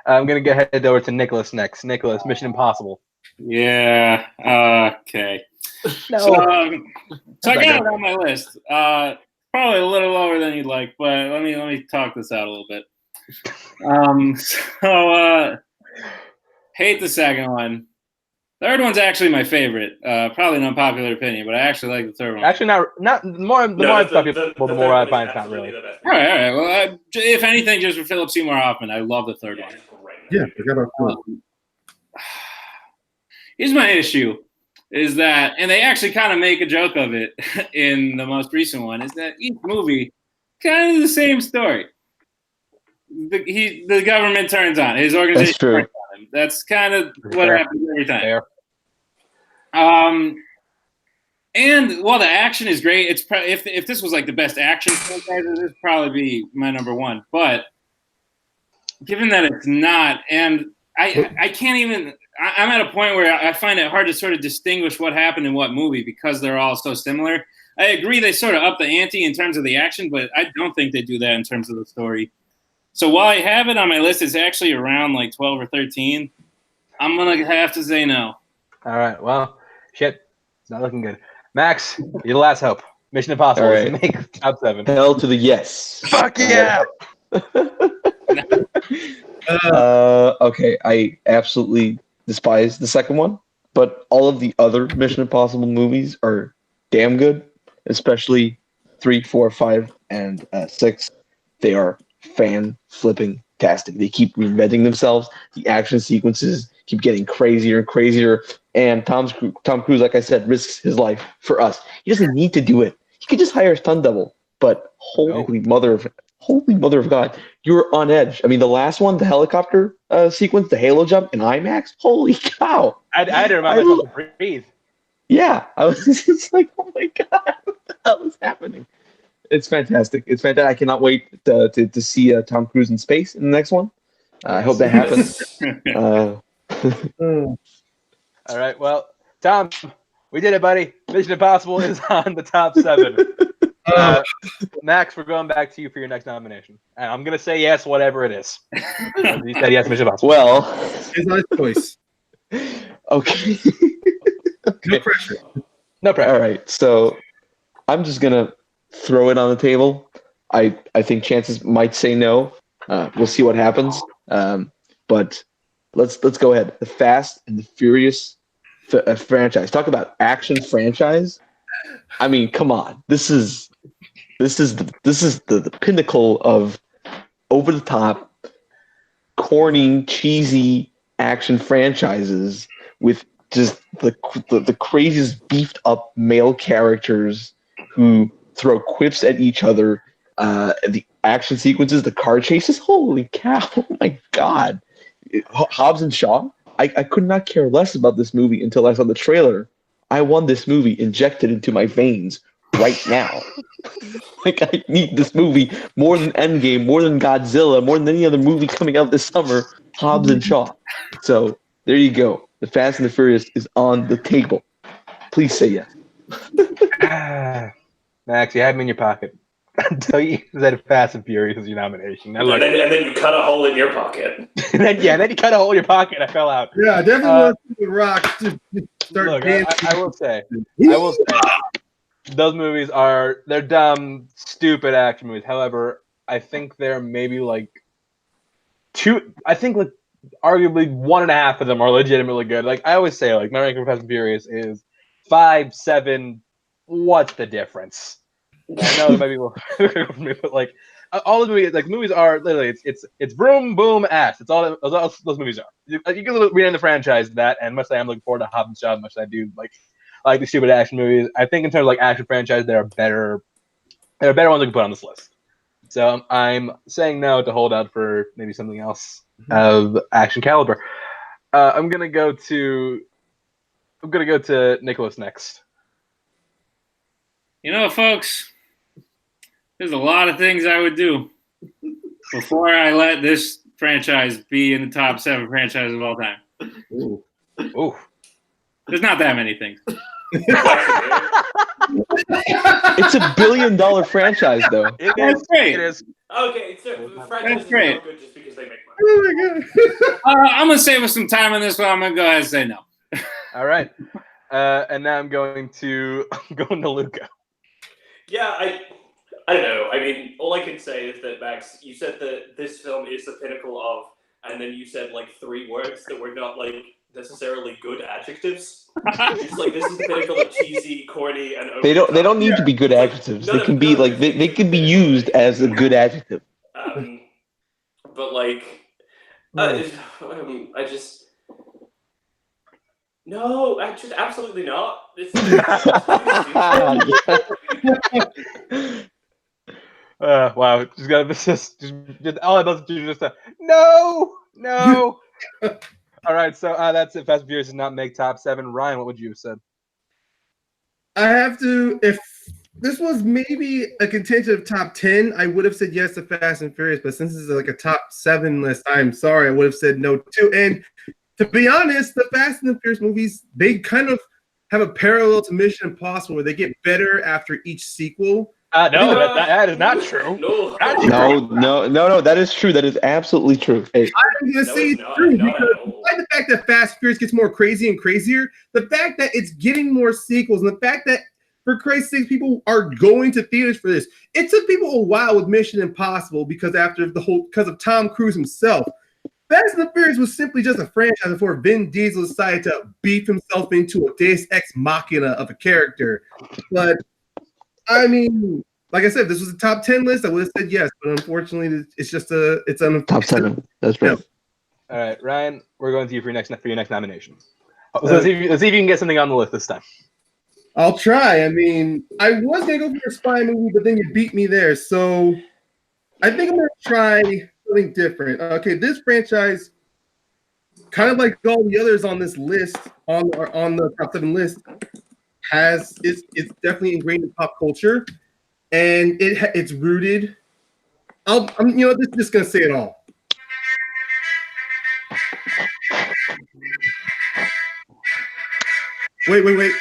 I'm gonna go head over to Nicholas next. Nicholas, Mission Impossible. Yeah. Okay. No. So I got it on my list. Probably a little lower than you'd like, but let me talk this out a little bit. Hate the second one. Third one's actually my favorite. Probably an unpopular opinion, but I actually like the third one. Actually, not the more the more I find it's not really. All right. Well, if anything, just for Philip Seymour Hoffman, I love the third one. Yeah, forgot about that. Here's my issue. is that, and they actually kind of make a joke of it in the most recent one, is that each movie kind of the same story. The government turns on his organization. That's true. Turns on him. That's kind of what happens every time. Fair. And while the action is great, it's probably if this was like the best action franchise, this would probably be my number one. But given that it's not, and I can't even. I'm at a point where I find it hard to sort of distinguish what happened in what movie because they're all so similar. I agree they sort of up the ante in terms of the action, but I don't think they do that in terms of the story. So while I have it on my list, it's actually around like 12 or 13. I'm gonna have to say no. All right. Well, shit. It's not looking good. Max, you're the last hope. Mission Impossible. All right. Make top 7. Hell to the yes. Fuck yeah. Okay, I absolutely despise the second one, but all of the other Mission Impossible movies are damn good, especially 3, 4, 5, and 6. They are fan-flipping-tastic. They keep reinventing themselves. The action sequences keep getting crazier and crazier. And Tom Cruise, like I said, risks his life for us. He doesn't need to do it. He could just hire a stunt double. But holy mother of God, you're on edge. I mean, the last one, the helicopter sequence, the Halo jump in IMAX. Holy cow! I had to remind myself to breathe. Yeah, I was just like, oh my God, what the hell is happening? It's fantastic. It's fantastic. I cannot wait to see Tom Cruise in space in the next one. I hope that happens. All right. Well, Tom, we did it, buddy. Mission Impossible is on the top 7. Max, we're going back to you for your next nomination. And I'm going to say yes, whatever it is. You said yes, Mission Impossible. Well, It's my choice. okay. No pressure. No pressure. All right. So I'm just going to throw it on the table. I think chances might say no. We'll see what happens. But let's go ahead. The Fast and the Furious franchise. Talk about action franchise. I mean, come on. This is the pinnacle of over the top, corny, cheesy action franchises with just the craziest beefed up male characters who throw quips at each other. The action sequences, the car chases. Holy cow! Oh my God. Hobbs and Shaw. I could not care less about this movie until I saw the trailer. I want this movie injected into my veins right now. Like, I need this movie more than Endgame, more than Godzilla, more than any other movie coming out this summer. Hobbs and Shaw. So there you go. The Fast and the Furious is on the table. Please say yes. Max, you had me in your pocket until you said Fast and Furious was your nomination. And then you cut a hole in your pocket. and then you cut a hole in your pocket. I fell out. Yeah, I definitely want to see The Rock to start Look, dancing. I will say, those movies they're dumb, stupid action movies. However, I think they're maybe like arguably 1.5 of them are legitimately good. Like I always say, like my ranking for Fast and Furious is 5, 7. What's the difference? I know maybe but like all the movies are literally it's boom boom ass. It's all those movies are. You can read in the franchise that, and much I'm looking forward to Hobbs and Shaw, much as I do like the stupid action movies. I think in terms of like action franchise, there are better ones we can put on this list. So I'm saying no to hold out for maybe something else of action caliber. I'm gonna go to Nicholas next. You know, folks, there's a lot of things I would do before I let this franchise be in the top 7 franchises of all time. Ooh. There's not that many things. It's $1 billion franchise, though. That's great. It is. Okay, so the franchise is great. not good just because they make money. Oh my God. I'm going to save us some time on this one. I'm going to go ahead and say no. All right. And now I'm going to Luca. Yeah, I don't know. I mean, all I can say is that, Max, you said that this film is the pinnacle of, and then you said like 3 words that were not like necessarily good adjectives. It's like this is the pinnacle of cheesy, corny, and They don't need to be good adjectives. They can be like they can be used as a good adjective. But like, I just No, actually, absolutely not. Wow, just all I love to do is just no. All right, so that's it. Fast and Furious does not make top 7. Ryan, what would you have said? I have to. If this was maybe a contention of top 10, I would have said yes to Fast and Furious. But since this is like a top 7 list, I'm sorry, I would have said no too. And to be honest, the Fast and the Furious movies, they kind of have a parallel to Mission Impossible, where they get better after each sequel. No, that is not true. No, that is true. That is absolutely true. Hey. I'm going to say it's true because despite the fact that Fast and Furious gets more crazy and crazier, the fact that it's getting more sequels and the fact that, for Christ's sake, people are going to theaters for this. It took people a while with Mission Impossible because of Tom Cruise himself. Fast and the Furious was simply just a franchise before Vin Diesel decided to beef himself into a Deus Ex Machina of a character. But I mean, like I said, if this was a top 10 list, I would have said yes, but unfortunately, it's top 7. That's right. All right, Ryan, we're going to you for your next nomination. Let's see if you can get something on the list this time. I'll try. I mean, I was gonna go for a spy movie, but then you beat me there, so I think I'm gonna try something different. Okay, this franchise, kind of like all the others on this list, on the top 7 list, it's definitely ingrained in pop culture, and it's rooted. This is just gonna say it all. Wait.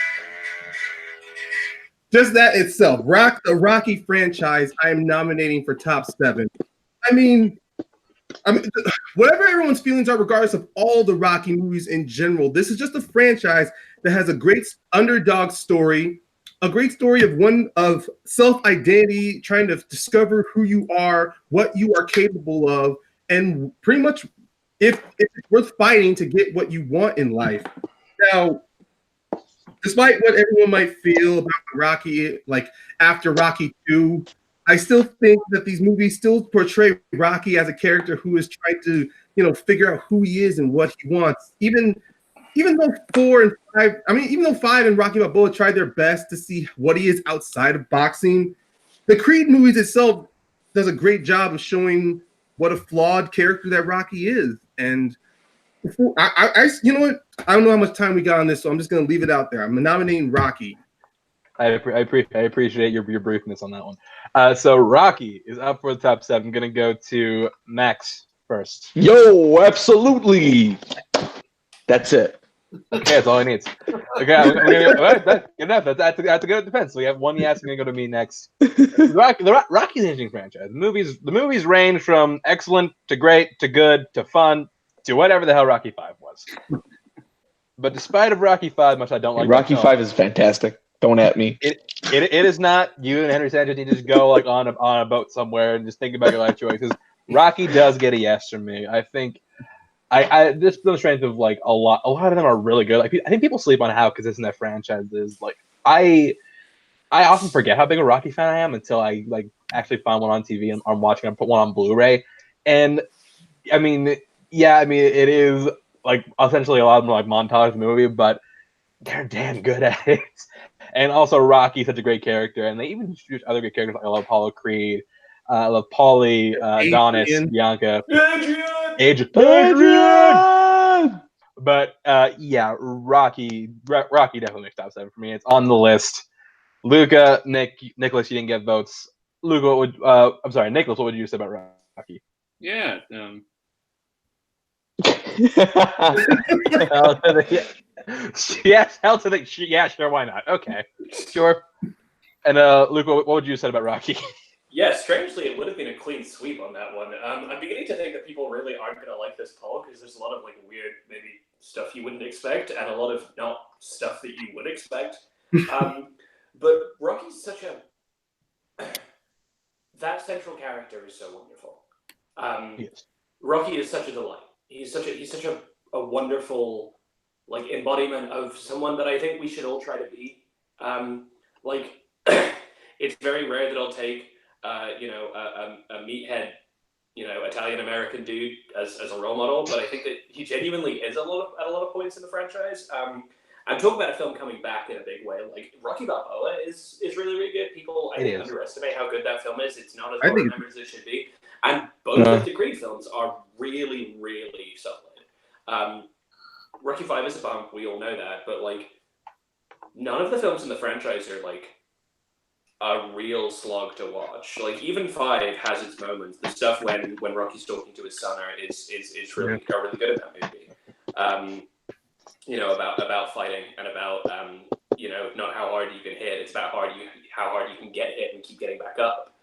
Just that itself, the Rocky franchise, I am nominating for top 7. I mean, whatever everyone's feelings are, regardless of all the Rocky movies in general, this is just a franchise that has a great underdog story, a great story of self-identity, trying to discover who you are, what you are capable of, and pretty much if it's worth fighting to get what you want in life. Now, despite what everyone might feel about Rocky, like after Rocky 2, I still think that these movies still portray Rocky as a character who is trying to, figure out who he is and what he wants. Even though 4 and 5, even though 5 and Rocky Balboa tried their best to see what he is outside of boxing, the Creed movies itself does a great job of showing what a flawed character that Rocky is. And you know what? I don't know how much time we got on this, so I'm just going to leave it out there. I'm nominating Rocky. I appreciate your briefness on that one. So Rocky is up for the top 7. I'm going to go to Max first. Yo, absolutely. That's it. Okay, that's all he needs. Okay, good enough. That's a good defense. So we have one yes. I'm going to go to me next. Rocky's an interesting franchise. The movies range from excellent to great to good to fun to whatever the hell Rocky 5 was. But despite of Rocky 5, much I don't like Rocky 5 is fantastic. Don't at me. It is not. You and Henry Sanchez need to just go like on a boat somewhere and just think about your life choices. Rocky does get a yes from me. I think this is the strength of like a lot of them are really good. Like I think people sleep on how consistent that franchise is. Like I often forget how big a Rocky fan I am until I like actually find one on TV and I'm watching. I put one on Blu-ray, and it is like essentially a lot of them are like montage movie, but they're damn good at it. And also Rocky's such a great character, and they even introduce other good characters. Like I love Apollo Creed, I love Paulie, Adonis, Bianca, Adrian. But Rocky definitely makes top 7 for me. It's on the list. Luca, Nicholas, you didn't get votes. Luca, Nicholas, what would you say about Rocky? Yeah. Yeah, sure, why not? Okay, sure. And Luca, what would you have said about Rocky? Yeah, strangely, it would have been a clean sweep on that one. I'm beginning to think that people really aren't going to like this poll because there's a lot of like weird, maybe stuff you wouldn't expect, and a lot of not stuff that you would expect. But Rocky's such that central character is so wonderful. Yes. Rocky is such a delight. He's such a wonderful like embodiment of someone that I think we should all try to be. It's very rare that I'll take a meathead Italian American dude as a role model, but I think that he genuinely is at a lot of points in the franchise. I'm talking about a film coming back in a big way. Like Rocky Balboa is really, really good. People I think underestimate how good that film is. It's not as well remembered as it should be. And both of the Creed films are really, really solid. Rocky 5 is a bump, we all know that, but like none of the films in the franchise are like a real slog to watch. Like even 5 has its moments. The stuff when Rocky's talking to his son is really good in that movie. About fighting and about not how hard you can hit. It's about how hard you can get hit and keep getting back up.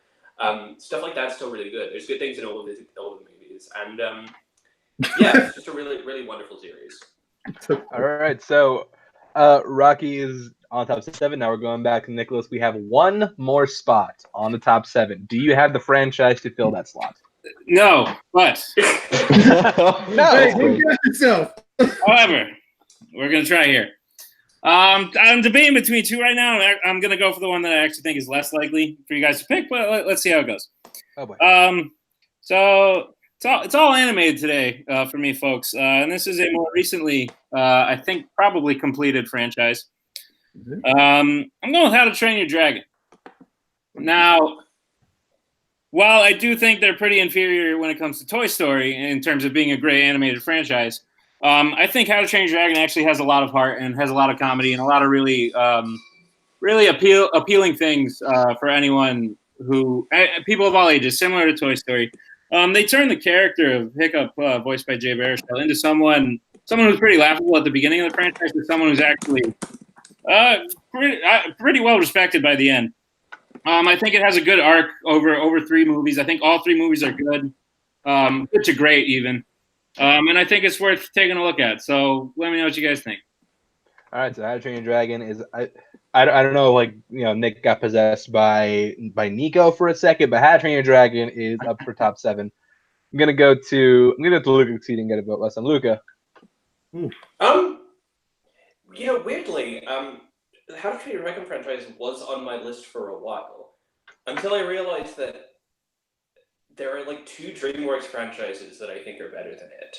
Stuff like that's still really good. There's good things in all of the movies, and it's just a really, really wonderful series. All right, so Rocky is on top 7. Now we're going back to Nicholas. We have one more spot on the top 7. Do you have the franchise to fill that slot? No, but no. Hey, go get yourself. However, we're gonna try here. I'm debating between 2 right now. I'm gonna go for the one that I actually think is less likely for you guys to pick, but let's see how it goes. Oh boy. So it's all animated today for me, folks, and this is a more recently, I think, probably completed franchise. I'm going with How to Train Your Dragon. Now, while I do think they're pretty inferior when it comes to Toy Story in terms of being a great animated franchise, I think How to Train Your Dragon actually has a lot of heart and has a lot of comedy and a lot of really appealing things for anyone people of all ages, similar to Toy Story. They turned the character of Hiccup, voiced by Jay Baruchel, into someone who's pretty laughable at the beginning of the franchise to someone who's actually pretty well respected by the end. I think it has a good arc over 3 movies. I think all 3 movies are good, good to great even. And I think it's worth taking a look at. So let me know what you guys think. All right, so How to Train Your Dragon is I don't know, Nick got possessed by Nico for a second, but How to Train Your Dragon is up for top 7. I'm gonna go to Luca so you didn't get a vote less than Luca. Weirdly, How to Train Your Dragon franchise was on my list for a while until I realized that there are 2 DreamWorks franchises that I think are better than it.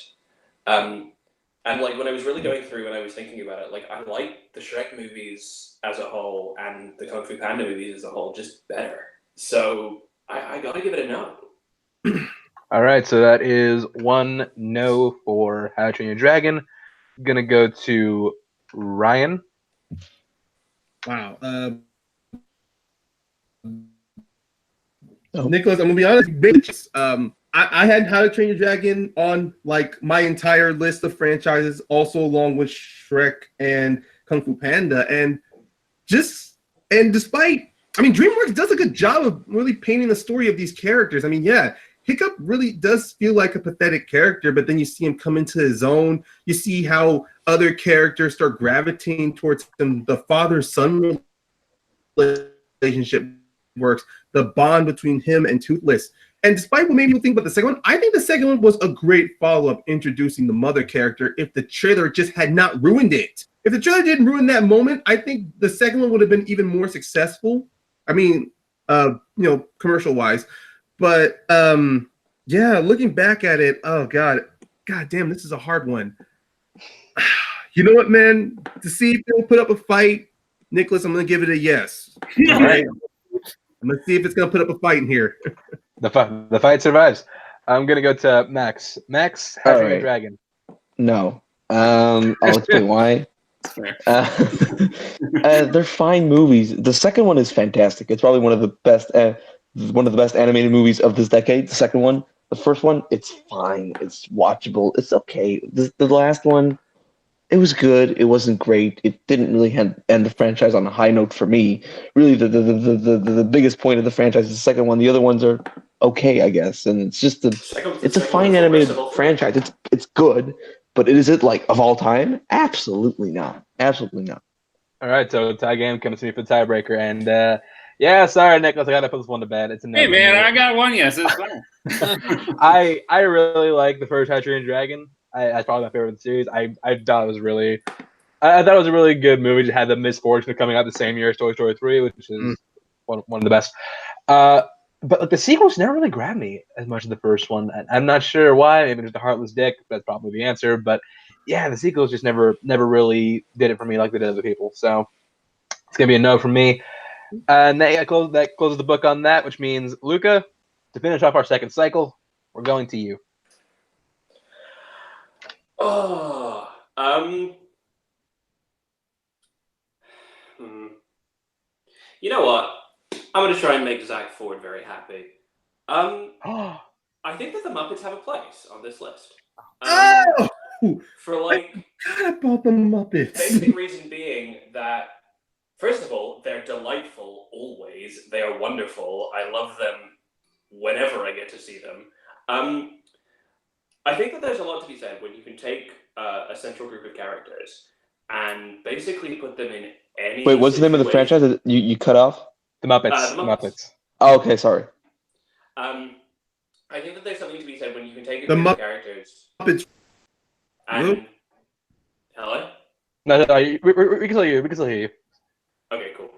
And when I was really going through and I was thinking about it, I like the Shrek movies as a whole and the Kung Fu Panda movies as a whole just better. So I gotta give it a no. All right, so that is 1 no for How to Train Your Dragon. I'm gonna go to Ryan. Wow. Nicholas, I'm gonna be honest, bitch. I had How to Train Your Dragon on my entire list of franchises, also along with Shrek and Kung Fu Panda, and despite, DreamWorks does a good job of really painting the story of these characters. Hiccup really does feel like a pathetic character, but then you see him come into his own. You see how other characters start gravitating towards him. The father-son relationship works. The bond between him and Toothless. And despite what made people think about the second one, I think the second one was a great follow-up introducing the mother character if the trailer just had not ruined it. If the trailer didn't ruin that moment, I think the second one would have been even more successful. Commercial-wise. But, looking back at it, oh, God damn, this is a hard one. You know what, man? To see if they'll put up a fight, Nicholas, I'm going to give it a yes. All right? I'm going to see if it's going to put up a fight in here. The fight survives. I'm going to go to Max. Max, How to Train Your Dragon. No. I'll explain why. They're fine movies. The second one is fantastic. It's probably one of the best animated movies of this decade. The second one. The first one, it's fine. It's watchable. It's okay. The last one, it was good. It wasn't great. It didn't really end the franchise on a high note for me. Really, the biggest point of the franchise is the second one. The other ones are okay, I guess. And it's just it's a fine animated franchise. It's good, but is it of all time? Absolutely not. Absolutely not. All right, so tie game comes to me for the tiebreaker, and sorry, Nicholas, I gotta put this one to bed. It's a no. Hey man, I got one yes. It's fine. I really like the first How to Train Your Dragon. That's probably my favorite of the series. I thought it was really, I thought it was a really good movie. It had the misfortune of coming out the same year as Toy Story 3, which is one of the best. but like, the sequels never really grabbed me as much as the first one. I'm not sure why. Maybe just a heartless dick. That's probably the answer. But yeah, the sequels just never really did it for me like they did other people. So it's gonna be a no from me. And that closes the book on that, which means Luca, to finish off our second cycle, we're going to you. Oh, you know what? I'm going to try and make Zach Ford very happy. I think that the Muppets have a place on this list. For like, I forgot about the Muppets. Basic reason being that, first of all, they're delightful always. They are wonderful. I love them whenever I get to see them. I think that there's a lot to be said when you can take a central group of characters and basically put them in any. Wait, what's the name of the franchise that you cut off? The Muppets. The Muppets. Oh, okay, sorry. I think that there's something to be said when you can take a group of characters. Muppets. And hello. No, we can still hear you. We can still hear you. Okay, cool.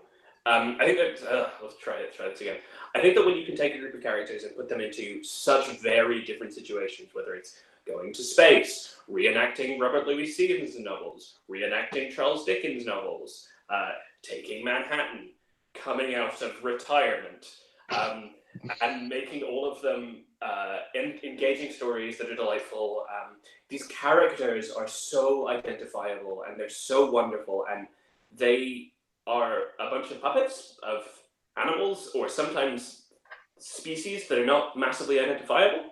I think that let's try this again. I think that when you can take a group of characters and put them into such very different situations, whether it's going to space, reenacting Robert Louis Stevenson novels, reenacting Charles Dickens novels, taking Manhattan, coming out of retirement, and making all of them engaging stories that are delightful. These characters are so identifiable and they're so wonderful, and they are a bunch of puppets of animals or sometimes species that are not massively identifiable,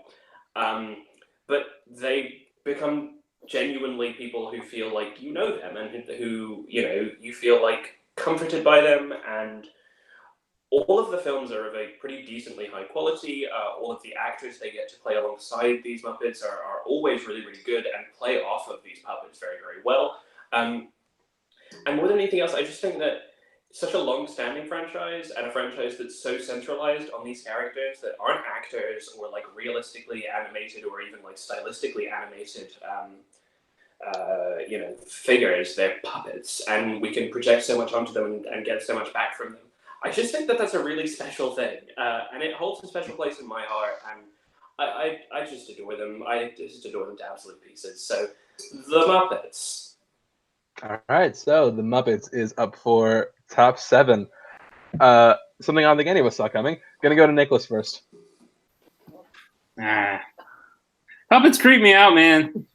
but they become genuinely people who feel like you know them and who you feel like comforted by them. And all of the films are of a pretty decently high quality. All of the actors they get to play alongside these Muppets are always really, really good and play off of these puppets very, very well. And more than anything else, I just think that such a long-standing franchise and a franchise that's so centralized on these characters that aren't actors or like realistically animated or even like stylistically animated figures. They're puppets, and we can project so much onto them and get so much back from them. I just think that that's a really special thing, and it holds a special place in my heart, and I just adore them. I just adore them to absolute pieces. So the Muppets. All right, so the Muppets is up for top 7. Something I don't think any of us saw coming. Gonna go to Nicholas first. Puppets creep me out, man.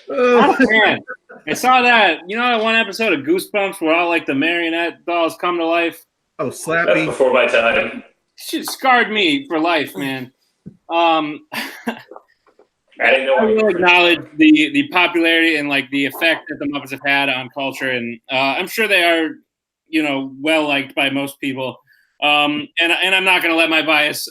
Oh, man. I saw that. You know that one episode of Goosebumps where all like the marionette dolls come to life? Oh, Slappy. That's before my time. Shit scarred me for life, man. I didn't know. I will acknowledge the popularity and like the effect that the Muppets have had on culture, and I'm sure they are, well liked by most people. And I'm not going to let my bias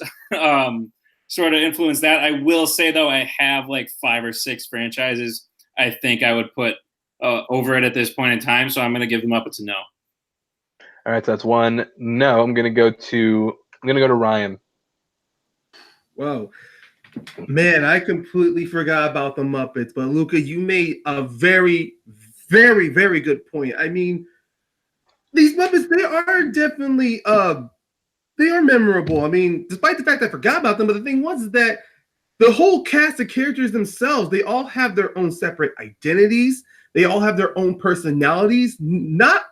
sort of influence that. I will say though, I have like 5 or 6 franchises I think I would put over it at this point in time, so I'm going to give the Muppets a no. All right, so that's 1 no. I'm going to go to Ryan. Whoa. Man, I completely forgot about the Muppets, but Luca, you made a very, very, very good point. I mean, these Muppets, they are definitely, they are memorable. I mean, despite the fact that I forgot about them, but the thing was is that the whole cast of characters themselves, they all have their own separate identities. They all have their own personalities. Not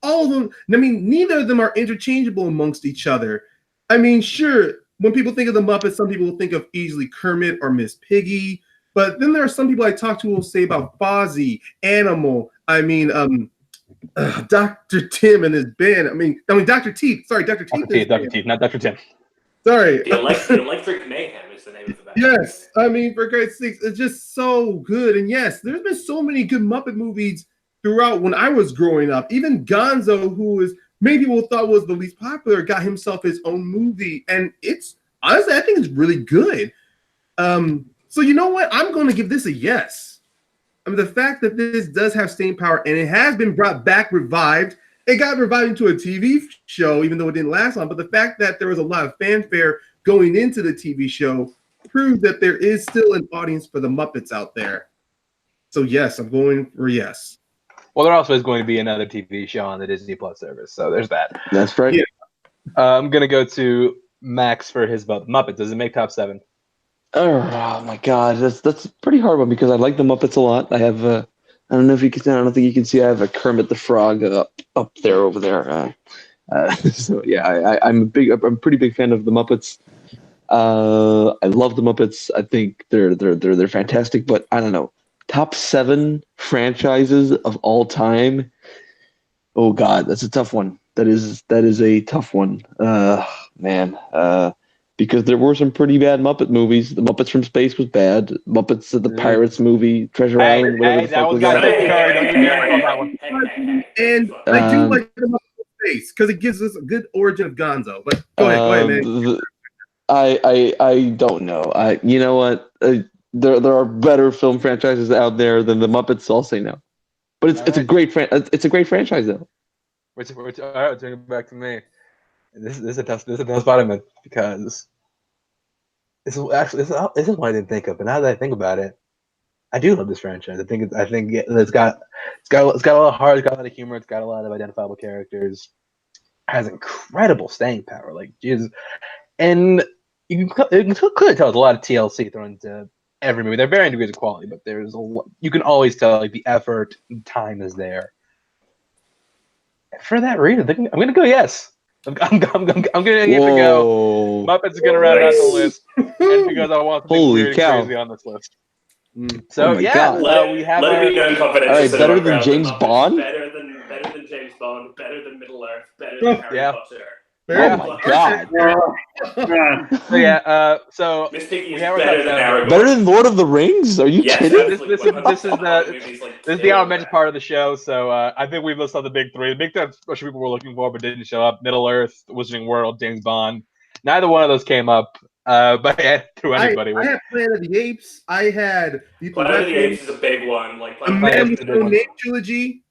all of them, I mean, neither of them are interchangeable amongst each other. I mean, sure, when people think of the Muppets, some people will think of easily Kermit or Miss Piggy, but then there are some people I talk to who will say about Fozzie, Animal, Dr. Tim and his band. I mean, Dr. Teeth. Sorry, Dr. Teeth. Dr. Teeth, not Dr. Tim. Sorry. The Electric Mayhem is the name of the band. Yes, I mean, for Christ's sakes, it's just so good. And yes, there's been so many good Muppet movies throughout when I was growing up. Even Gonzo, who is maybe people thought was the least popular, got himself his own movie, and it's honestly, I think it's really good. So you know what? I'm going to give this a yes. I mean, the fact that this does have staying power and it has been brought back, revived. It got revived into a TV show, even though it didn't last long. But the fact that there was a lot of fanfare going into the TV show proves that there is still an audience for the Muppets out there. So yes, I'm going for yes. Well, there also is going to be another TV show on the Disney Plus service, so there's that. That's right. Yeah. I'm gonna go to Max for his Muppet. Does it make top 7? Oh my god, that's a pretty hard one because I like the Muppets a lot. I have I don't know if you can. I don't think you can see. I have a Kermit the Frog up there over there. So yeah, I'm a pretty big fan of the Muppets. I love the Muppets. I think they're fantastic. But I don't know, top 7 franchises of all time. Oh God, that's a tough one. That is a tough one. Man. Because there were some pretty bad Muppet movies. The Muppets from Space was bad. Muppets the Pirates movie, Treasure Island, whatever the fuck was that. And I do like the Muppet Space because it gives us a good origin of Gonzo. But go ahead, man. I don't know. You know what? There are better film franchises out there than the Muppets. So I'll say no. But it's a great franchise though. All right, turning back to me. This is a tough spot I'm in because this is what I didn't think of. But now that I think about it, I do love this franchise. I think it's got a lot of heart, it's got a lot of humor, it's got a lot of identifiable characters, it has incredible staying power. Like Jesus, and you can clearly tell there's a lot of TLC thrown into every movie. They're varying degrees of quality, but there's you can always tell like the effort and time is there. For that reason, I'm gonna go yes. I'm gonna get to go. Muppets is gonna round out the list, and because I want something really crazy on this list. So we have. Let it be known confidential. All right, better than James Bond. Better than James Bond. Better than Middle Earth. Better than Harry Potter. Oh my God! So yeah, so Miss Piggy is better than Aragorn. Better than Lord of the Rings? Are you kidding? This is the honorable mention part of the show. So I think we've listed the big 3. The big 3 special people were looking for but didn't show up: Middle Earth, Wizarding World, James Bond. Neither one of those came up. But to anybody, I had Planet of the Apes. I had Planet of the Apes is a big one. Like a Man with No Name trilogy.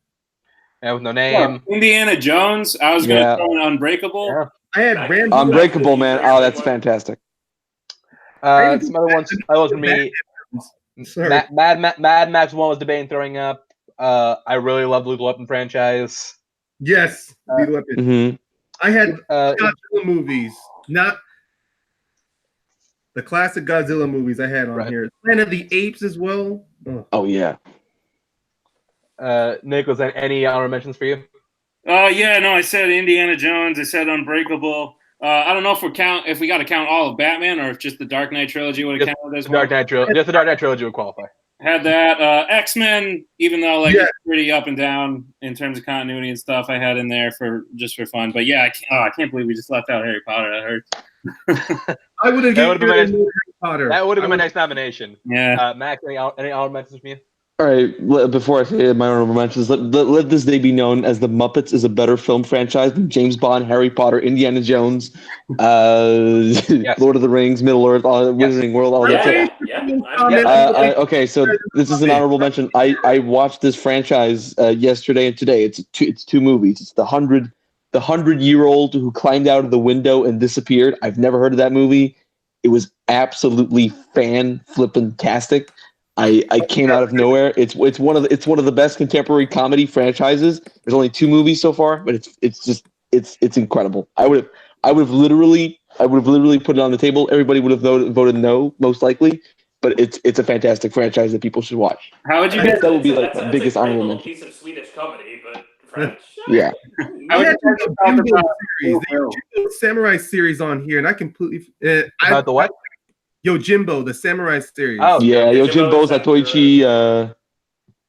Man with No Name. Indiana Jones. I was going to throw an Unbreakable. Yeah. I had Rambo. Unbreakable, man. Oh, that's fantastic. Some other ones. For me. Mad Max 1 was debating throwing up. I really love the Lethal Weapon franchise. Yes, Lethal Weapon. Mm-hmm. I had Godzilla movies, not the classic Godzilla movies. I had on here. Planet of the Apes as well. Oh yeah. Nick, was there any honorable mentions for you? Yeah, no, I said Indiana Jones. I said Unbreakable. I don't know if we got to count all of Batman or if just the Dark Knight trilogy would have counted as well. Just the Dark Knight trilogy would qualify. Had that. X-Men, even though it's pretty up and down in terms of continuity and stuff, I had in there for fun. But yeah, I can't believe we just left out Harry Potter. That hurts. I would have given Harry Potter. That would have been my next nomination. Yeah. Max, any honorable mentions from you? All right, before I say my honorable mentions, let this day be known as The Muppets is a better film franchise than James Bond, Harry Potter, Indiana Jones, Lord of the Rings, Middle Earth, Wizarding World, all that. Okay, so this is an honorable mention. I watched this franchise yesterday and today. It's 2 movies. It's the 100-year-old who climbed out of the window and disappeared. I've never heard of that movie. It was absolutely fan-flippin-tastic. I came out of nowhere. It's one of the best contemporary comedy franchises. There's only 2 movies so far, but it's incredible. I would have literally put it on the table. Everybody would have voted no, most likely. But it's a fantastic franchise that people should watch. How would you? That would be like the biggest honorable mention. Piece of Swedish comedy, but French. Yeah. I had the Jimbo series, the Jimbo Samurai series on here, and I completely about the what? Yojimbo, the Samurai series. Oh yeah, Yojimbo, Satoichi.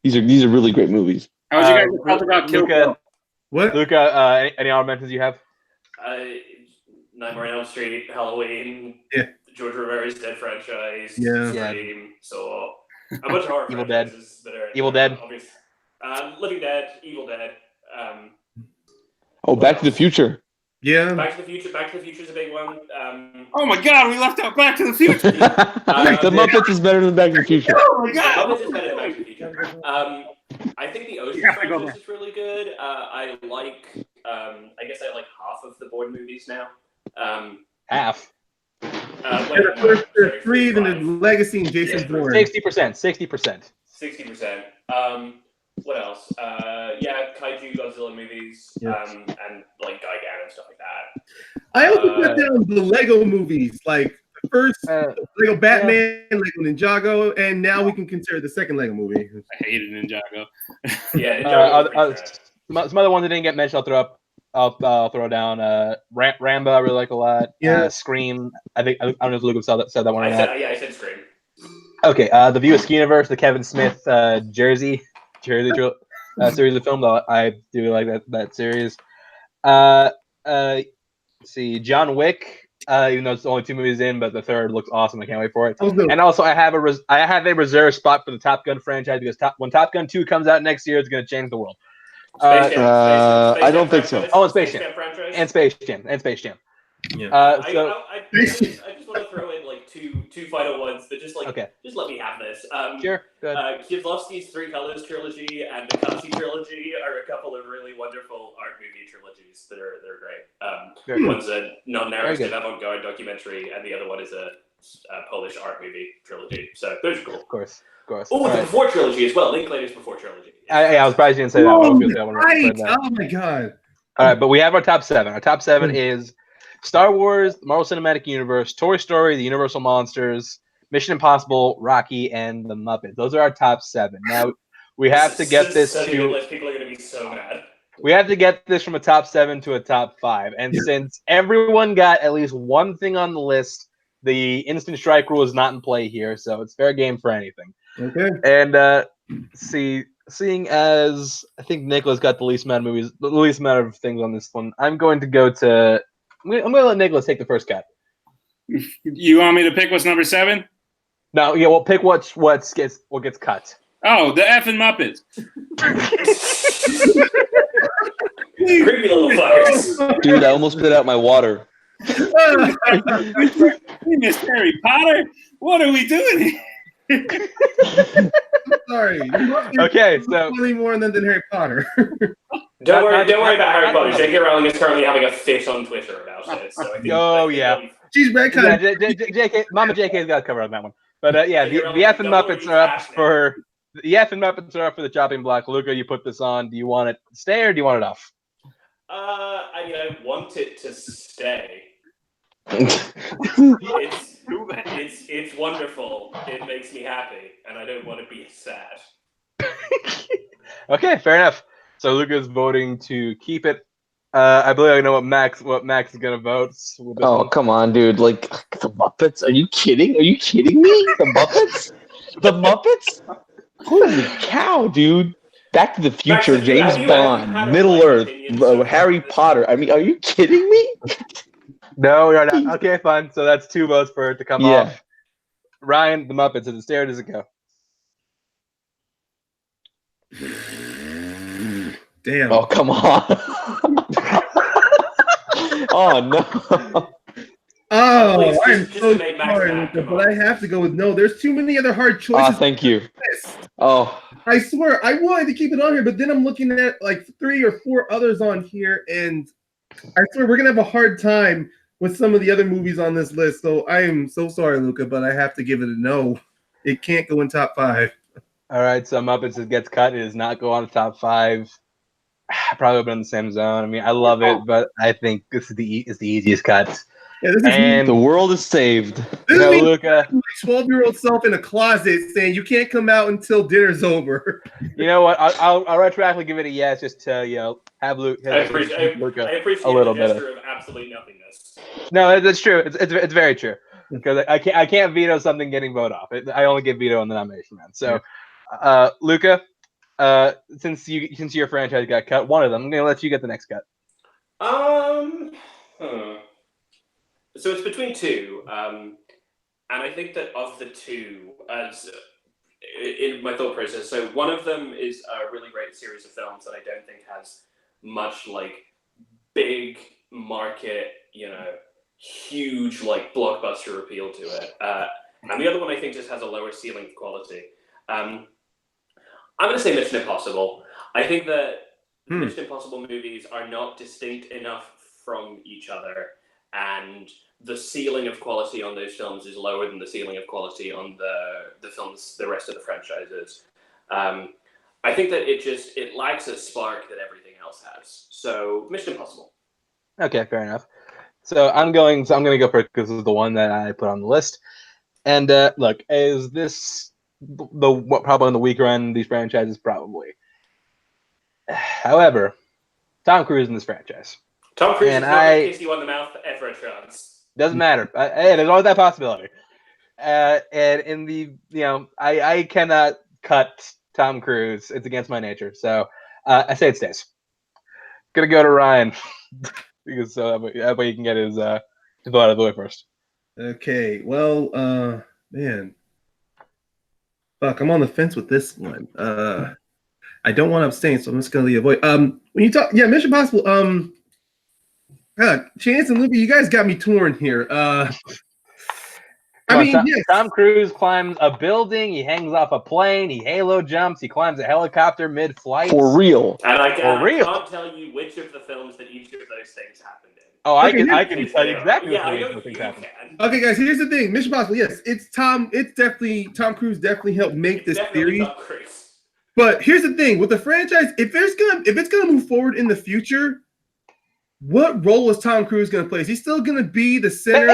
These are really great movies. How would you guys talk about Kill Bill? What? Luca, any honorable mentions you have? Nightmare on Elm Street, Halloween, George Romero's Dead franchise, Scream, so a bunch of horror Evil Dead. Evil Dead. Living Dead, Evil Dead. Back to the Future. Yeah. Back to the Future. Back to the Future is a big one. Oh my God, we left out Back to the Future. The Muppets is better than Back to the Future. Oh my God. The Muppets is better than Back to the Future. I think the Ocean franchise is really good. I like. I guess I like half of the Bourne movies now. Half. There's 3, then the Legacy and Jason Bourne. 60%. 60%. What else? Kaiju, Godzilla movies, and like Gigan and stuff like that. I also put down the Lego movies, like the first Lego Batman, Lego Ninjago, and now we can consider the second Lego movie. I hated Ninjago. Yeah, Ninjago. Some other ones that didn't get mentioned, I'll throw up. I'll throw down Rambo. I really like a lot. Yeah. Scream. I don't know if Lucas said that one or not. I said Scream. Okay. The View Askew universe, the Kevin Smith Jersey series of film. Though I do like that series. See, John Wick. Even though it's only 2 movies in, but the third looks awesome. I can't wait for it. And also, I have a reserve spot for the Top Gun franchise because when Top Gun 2 comes out next year, it's going to change the world. I don't think so. Oh, and Space Jam. And Space Jam. Yeah. I just want to throw in like two final ones that just let me have this. Sure. Kieslowski's Three Colors trilogy and the Copsy trilogy are a couple of really wonderful art movie trilogies that are great. One's a non-narrative avant-garde documentary, and the other one is a Polish art movie trilogy. So those are cool. Of course. Oh, the Before trilogy as well. Linklater's Before trilogy. I was surprised you didn't say that. I was going to say that one. Right. Oh my god. All right, but we have our top 7. Our top 7 is Star Wars, the Marvel Cinematic Universe, Toy Story, the Universal Monsters, Mission Impossible, Rocky, and the Muppets. Those are our top 7. Now we have to get this to. People are going to be so mad. We have to get this from a top 7 to a top 5, and since everyone got at least one thing on the list, the instant strike rule is not in play here, so it's fair game for anything. Okay. And seeing as I think Nicholas got the least amount of things on this one, I'm going to go to. I'm going to let Nicholas take the first cut. You want me to pick what's number 7? No, yeah, we'll pick what gets cut. Oh, the effing Muppets. Creepy little fuckers. Dude, I almost spit out my water. Miss Harry Potter? What are we doing here? Sorry. Okay, so really more than Harry Potter. Don't worry about Harry Potter. J.K. Rowling is currently having a fit on Twitter about it. So I think, she's back. JK, Mama JK's got covered on that one. But the F and Muppets are up for the chopping block. Luca, you put this on. Do you want it to stay or do you want it off? I want it to stay. It's wonderful. It makes me happy, and I don't want to be sad. Okay, fair enough. So Luca's voting to keep it. I believe I know what Max is gonna vote. Oh, come on, dude! Like the Muppets? Are you kidding? Are you kidding me? The Muppets? The Muppets? Holy cow, dude! Back to the Future, Max, James Bond, Middle Earth, Harry Potter. I mean, are you kidding me? No, you're not. Okay, fine. So that's 2 votes for it to come off. Ryan, the Muppets. Does it stay or does it go? Damn. Oh, come on. Oh, no. Oh, I'm so sorry, but I have to go with no. There's too many other hard choices. Thank you. Oh. I swear, I wanted to keep it on here, but then I'm looking at like 3 or 4 others on here, and I swear we're going to have a hard time with some of the other movies on this list. So I am so sorry, Luca, but I have to give it a no. It can't go in top 5. All right, so Muppets gets cut. It does not go on the top 5. Probably been in the same zone. I mean, I love it, but I think this is the easiest cut. Yeah, and the world is saved. This is Luca, my 12-year-old self in a closet saying you can't come out until dinner's over. You know what? I'll retroactively give it a yes, just to have Luca. I appreciate a little the gesture of absolute nothingness. No, that's true. It's very true because I can't veto something getting vote off. I only get veto on the nomination round. So, Luca, since your franchise got cut, one of them, I'm gonna let you get the next cut. So it's between 2, and I think that of the 2, as in my thought process, so one of them is a really great series of films that I don't think has much like big market, huge like blockbuster appeal to it, and the other one I think just has a lower ceiling of quality. I'm going to say Mission Impossible. I think that Mission Impossible movies are not distinct enough from each other, and the ceiling of quality on those films is lower than the ceiling of quality on the films, the rest of the franchises. I think that it lacks a spark that everything else has. So Mission Impossible. Okay, fair enough. So I'm going to go first because this is the one that I put on the list. And look, is this what probably on the weaker end of these franchises? Probably. However, Tom Cruise in this franchise. Tom Cruise is not going to kiss you on the mouth ever a chance. Doesn't matter. Hey, there's always that possibility. And in the I cannot cut Tom Cruise. It's against my nature. So I say it stays. Gonna go to Ryan because that way you can get his vote out of the way first. Okay. Well, man, fuck, I'm on the fence with this one. I don't want to abstain, so I'm just gonna leave a vote. When you talk, Mission Impossible. Chance and Luby, you guys got me torn here. Yes. Tom Cruise climbs a building, he hangs off a plane, he halo jumps, he climbs a helicopter mid-flight. For real. And I can't tell you which of the films that each of those things happened in. Oh, I can tell you exactly what things happened. Okay, guys, here's the thing. Mission Impossible, yes, it's definitely Tom Cruise definitely helped make this theory. But here's the thing, with the franchise, if it's gonna move forward in the future, what role is Tom Cruise going to play? Is he still going to be the center?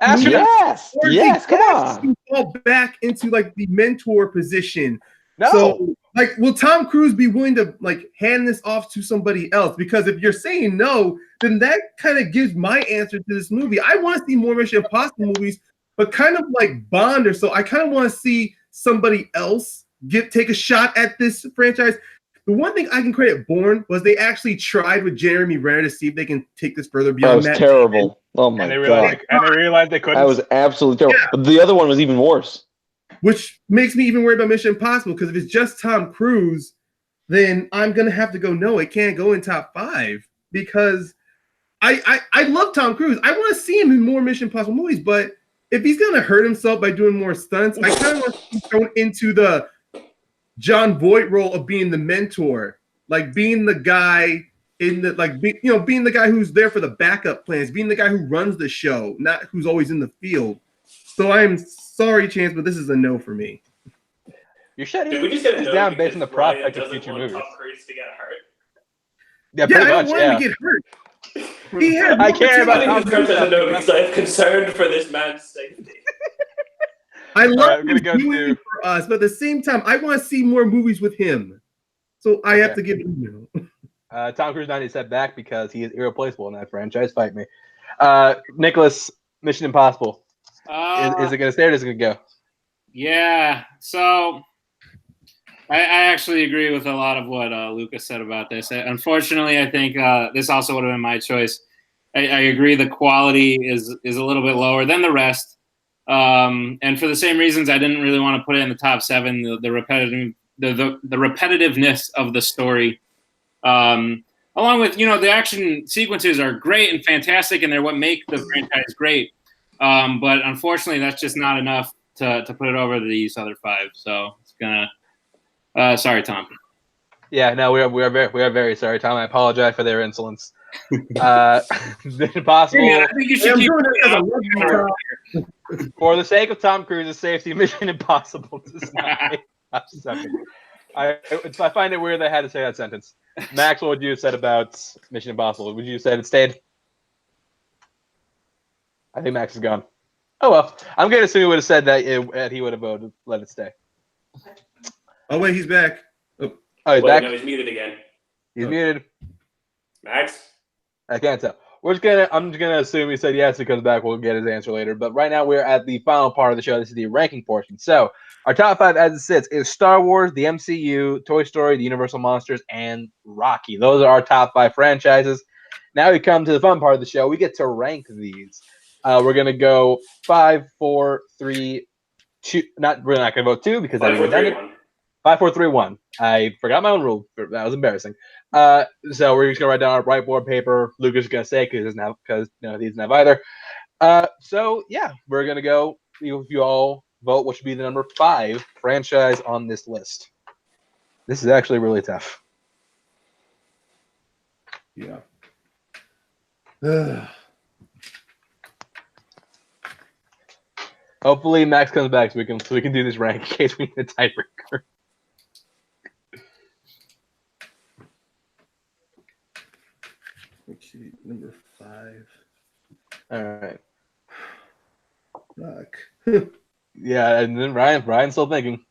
Yes, come on. Fall back into like the mentor position. No. So, will Tom Cruise be willing to hand this off to somebody else? Because if you're saying no, then that kind of gives my answer to this movie. I want to see more Mission Impossible movies, but kind of like Bond or so. I kind of want to see somebody else take a shot at this franchise. The one thing I can credit Bourne was they actually tried with Jeremy Renner to see if they can take this further beyond that. That was terrible. Oh my god! And they realized they couldn't. That was absolutely terrible. Yeah. But the other one was even worse. Which makes me even worried about Mission Impossible, because if it's just Tom Cruise, then I'm gonna have to go. No, it can't go in top 5 because I love Tom Cruise. I want to see him in more Mission Impossible movies, but if he's gonna hurt himself by doing more stunts, I kind of want to be thrown into the John Voight role of being the mentor, being the guy in the being the guy who's there for the backup plans, being the guy who runs the show, not who's always in the field. So I'm sorry, Chance, but this is a no for me. You're shutting this down based on the prospect of future movies. Tom Cruise to get hurt. Yeah, pretty much. I don't want him to get hurt. I care about Tom Cruise. Because I'm concerned for this man's safety. I love him doing for us, but at the same time, I want to see more movies with him. So I have to give him Tom Cruise 90 step back because he is irreplaceable in that franchise. Fight me. Nicholas, Mission Impossible. Is it going to stay or is it going to go? Yeah, so I actually agree with a lot of what Lucas said about this. Unfortunately, I think this also would have been my choice. I agree the quality is a little bit lower than the rest. And for the same reasons, I didn't really want to put it in the top 7. The repetitiveness of the story, along with the action sequences are great and fantastic, and they're what make the franchise great. But unfortunately, that's just not enough to put it over these other 5. So it's gonna. Sorry, Tom. Yeah, no, we are very sorry, Tom. I apologize for their insolence. Impossible. I think you should keep for the sake of Tom Cruise's safety, Mission Impossible does not make top 7. I find it weird they had to say that sentence. Max, what would you have said about Mission Impossible? Would you have said it stayed? I think Max is gone. Oh well, I'm going to assume he would have said that he would have voted let it stay. Oh wait, he's back. Oh, he's back. No, he's muted again. He's muted. Max. I can't tell. I'm just gonna assume he said yes. He comes back. We'll get his answer later. But right now we're at the final part of the show. This is the ranking portion. So our top 5 as it sits is Star Wars, the MCU, Toy Story, the Universal Monsters, and Rocky. Those are our top 5 franchises. Now we come to the fun part of the show. We get to rank these. We're gonna go 5, 4, 3, 2. We're not gonna vote 2 because I didn't done it. 5, 4, 3, 1. I forgot my own rule. That was embarrassing. So we're just gonna write down our whiteboard paper. Lucas is gonna say because he doesn't have either. So yeah, we're gonna go. If you all vote, what should be the number 5 franchise on this list? This is actually really tough. Yeah. Hopefully Max comes back so we can do this rank in case we need a tiebreaker. Okay, number 5. All right. Fuck. Yeah, and then Ryan's still thinking.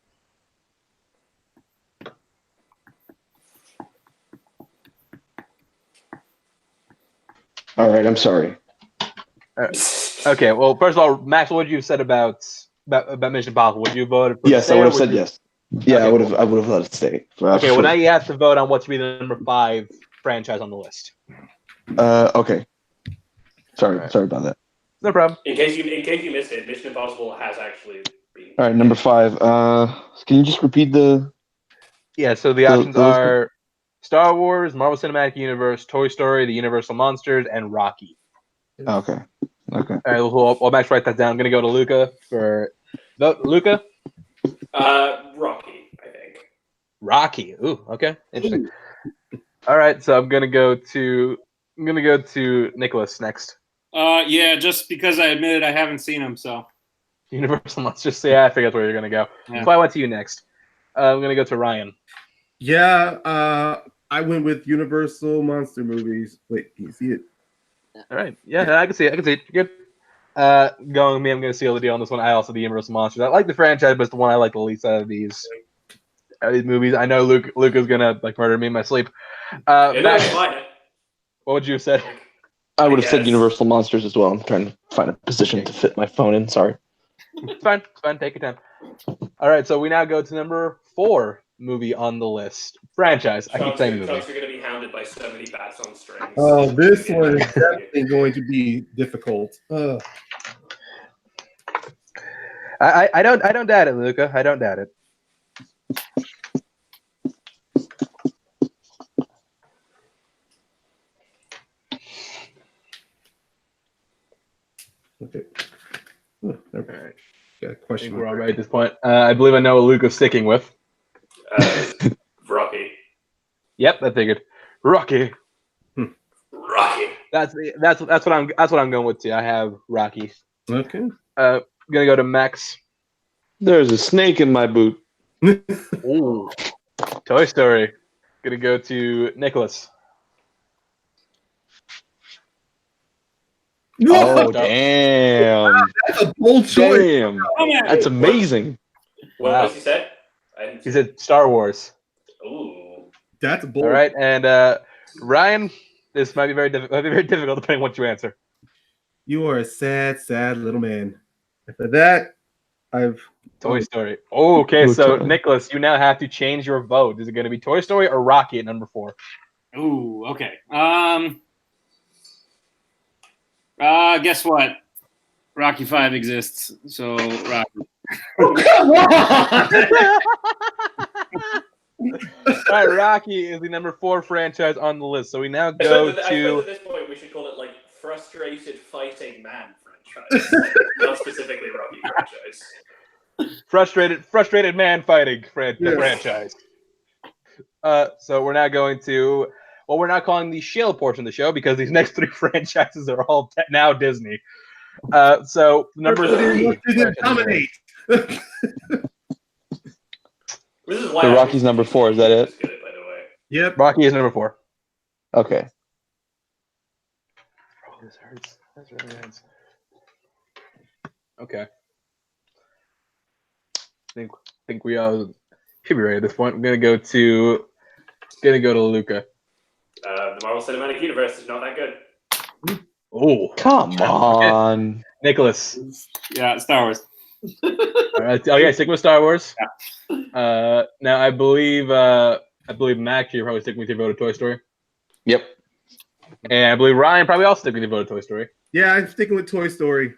All right, I'm sorry. Okay, well, first of all, Max, what would you have said about Mission Impossible? Would you vote for Yes, I would have said yes. Yeah, okay, I would have let it stay. Okay, well now you have to vote on what should be the number 5 franchise on the list. Okay. Sorry about that. No problem. In case you missed it, Mission Impossible has actually been. All right, number 5. Can you just repeat the? Yeah, so the options are Star Wars, Marvel Cinematic Universe, Toy Story, The Universal Monsters, and Rocky. Okay. All right, well, Max, write that down. I'm gonna go to Luca for vote. Luca. Rocky, I think. Rocky. Ooh, okay, interesting. All right, so I'm gonna go to Nicholas next. Yeah, just because I admitted I haven't seen him, so. Universal Monsters. Yeah, I figured that's where you're gonna go. Yeah. So I went to you next. I'm gonna go to Ryan. Yeah, I went with Universal Monster movies. Wait, can you see it? All right. Yeah, I can see it. You're good. Going with me, I'm going to seal the deal on this one. I also the Universal Monsters. I like the franchise, but it's the one I like the least out of these movies. I know Luca's going to murder me in my sleep. That's fine. What would you have said? I would have said Universal Monsters as well. I'm trying to find a position to fit my phone in. Sorry. It's fine. Take your time. All right, so we now go to number 4 movie on the list. Franchise. I keep saying movie. Folks are going to be hounded by so many bats on strings. Oh, this one is definitely going to be difficult. I don't doubt it, Luca. I don't doubt it. Okay. All right. Got a question. I think we're all right at this point. I believe I know what Luca's sticking with. Rocky. Yep, I figured. Rocky. Rocky. That's what I'm going with too. I have Rocky. Okay. Gonna go to Max. There's a snake in my boot. Ooh. Toy Story. Gonna go to Nicholas. Oh, damn. That's a bold choice. Damn. That's amazing. What was he said? He said Star Wars. Ooh. That's a bold. All right, and Ryan, this might be very difficult depending on what you answer. You are a sad, sad little man. And for that, Toy Story. Oh, okay, so Nicholas, you now have to change your vote. Is it going to be Toy Story or Rocky at number 4? Ooh, okay. Guess what? Rocky 5 exists, so Rocky. Come on! All right, Rocky is the number 4 franchise on the list. So we now go I to. suppose at this point we should call it Frustrated Fighting Man franchise, not specifically Rocky franchise. Frustrated man fighting franchise. So we're now going to what we're now calling the shield portion of the show because these next 3 franchises are all now Disney. So number 3. Dominate. So Rocky's number 4. Is that it? Good, by the way. Yep. Rocky is number 4. Okay. Oh, this hurts. This really hurts. Okay. I think we all should be ready at this point. I'm gonna go to Luca. The Marvel Cinematic Universe is not that good. Oh, come on, Nicholas. Yeah, Star Wars. All right. Okay, stick with Star Wars. Yeah. Now I believe Max, you're probably sticking with your vote of Toy Story. Yep. And I believe Ryan probably also sticking with your vote of Toy Story. Yeah, I'm sticking with Toy Story.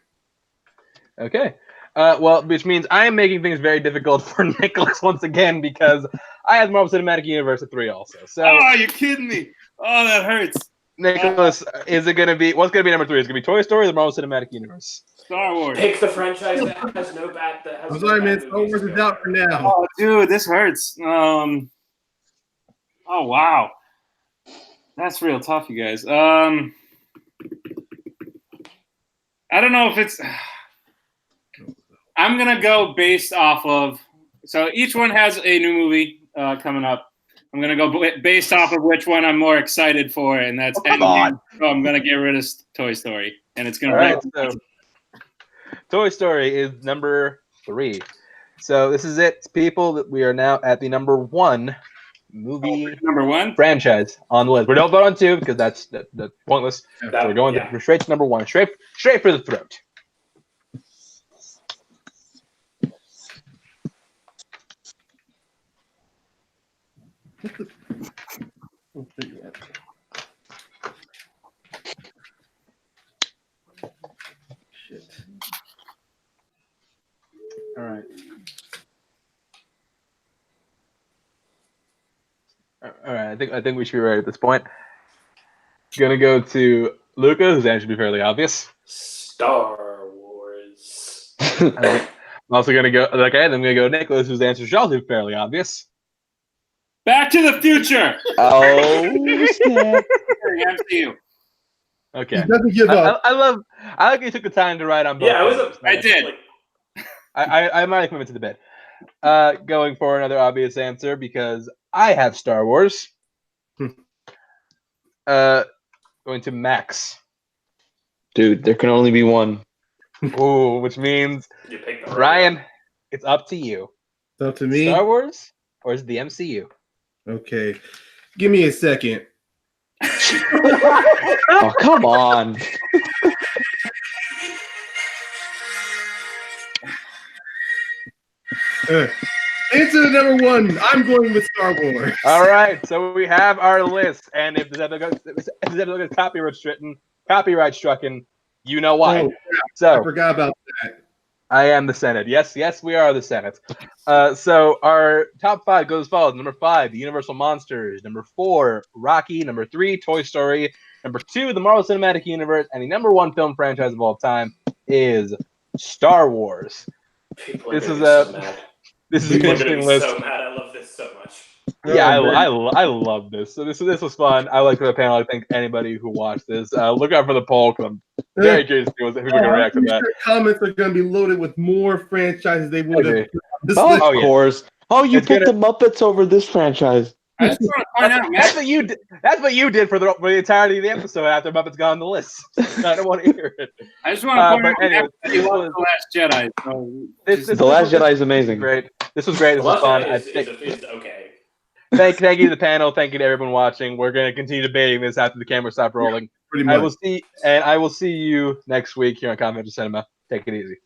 Okay. Well, which means I am making things very difficult for Nicholas once again because I have Marvel Cinematic Universe at 3 also. So. Oh, you're kidding me! Oh, that hurts. Nicholas, is it going to be what's going to be number 3? Is it going to be Toy Story or the Marvel Cinematic Universe? Star Wars. Pick the franchise that has no bad. I'm sorry, man. Star Wars is out for now. Oh, dude, this hurts. Oh, wow. That's real tough, you guys. I don't know if it's. I'm gonna go based off of. So each one has a new movie coming up. I'm gonna go based off of which one I'm more excited for, and that's Endgame. So I'm gonna get rid of Toy Story, and it's gonna. All right, so Toy Story is number 3. So this is it, people. We are now at the number 1 movie number 1 franchise on the list. We don't vote on 2 because that's pointless. So we're going straight to number 1, straight for the throat. Shit. All right. All right, I think we should be ready at this point. Gonna go to Luca, whose answer should be fairly obvious. Star Wars. I'm also gonna go. Okay, then I'm gonna go Nicholas, whose answer should also be fairly obvious. Back to the Future. Oh, snap. MCU. Okay. He doesn't give up. I like you took the time to write on both. Yeah, I did. I might have come into the bed. Going for another obvious answer because I have Star Wars. Going to Max. Dude, there can only be one. Ooh, which means You picked the Ryan, it's up to you. It's up to me. Star Wars or is it the MCU? Okay. Give me a second. Oh, come on. Answer number 1. I'm going with Star Wars. All right, so we have our list, and if this episode gets copyright stricken, you know why. Oh, so I forgot about that. I am the Senate. Yes, we are the Senate. So our top 5 goes as follows. Number 5, the Universal Monsters. Number 4, Rocky. Number 3, Toy Story. Number 2, the Marvel Cinematic Universe. And the number 1 film franchise of all time is Star Wars. This is an interesting list. So mad. I love this so much. Yeah, I love this. So this was fun. I like the panel. I think anybody who watched this, look out for the poll because I'm very curious to see who's going to react to that. Comments are going to be loaded with more franchises they would have. Of course. Oh, you picked the Muppets over this franchise. I just want to point out, that's what you did. That's what you did for the entirety of the episode after Muppets got on the list. I don't want to hear it. I just want to point out that he loves The Last Jedi. So The Last Jedi is amazing. Great. This was great. This was fun. It's okay. Thank you to the panel. Thank you to everyone watching. We're going to continue debating this after the camera stops rolling. Pretty much. I will see you next week here on Confidential Cinema. Take it easy.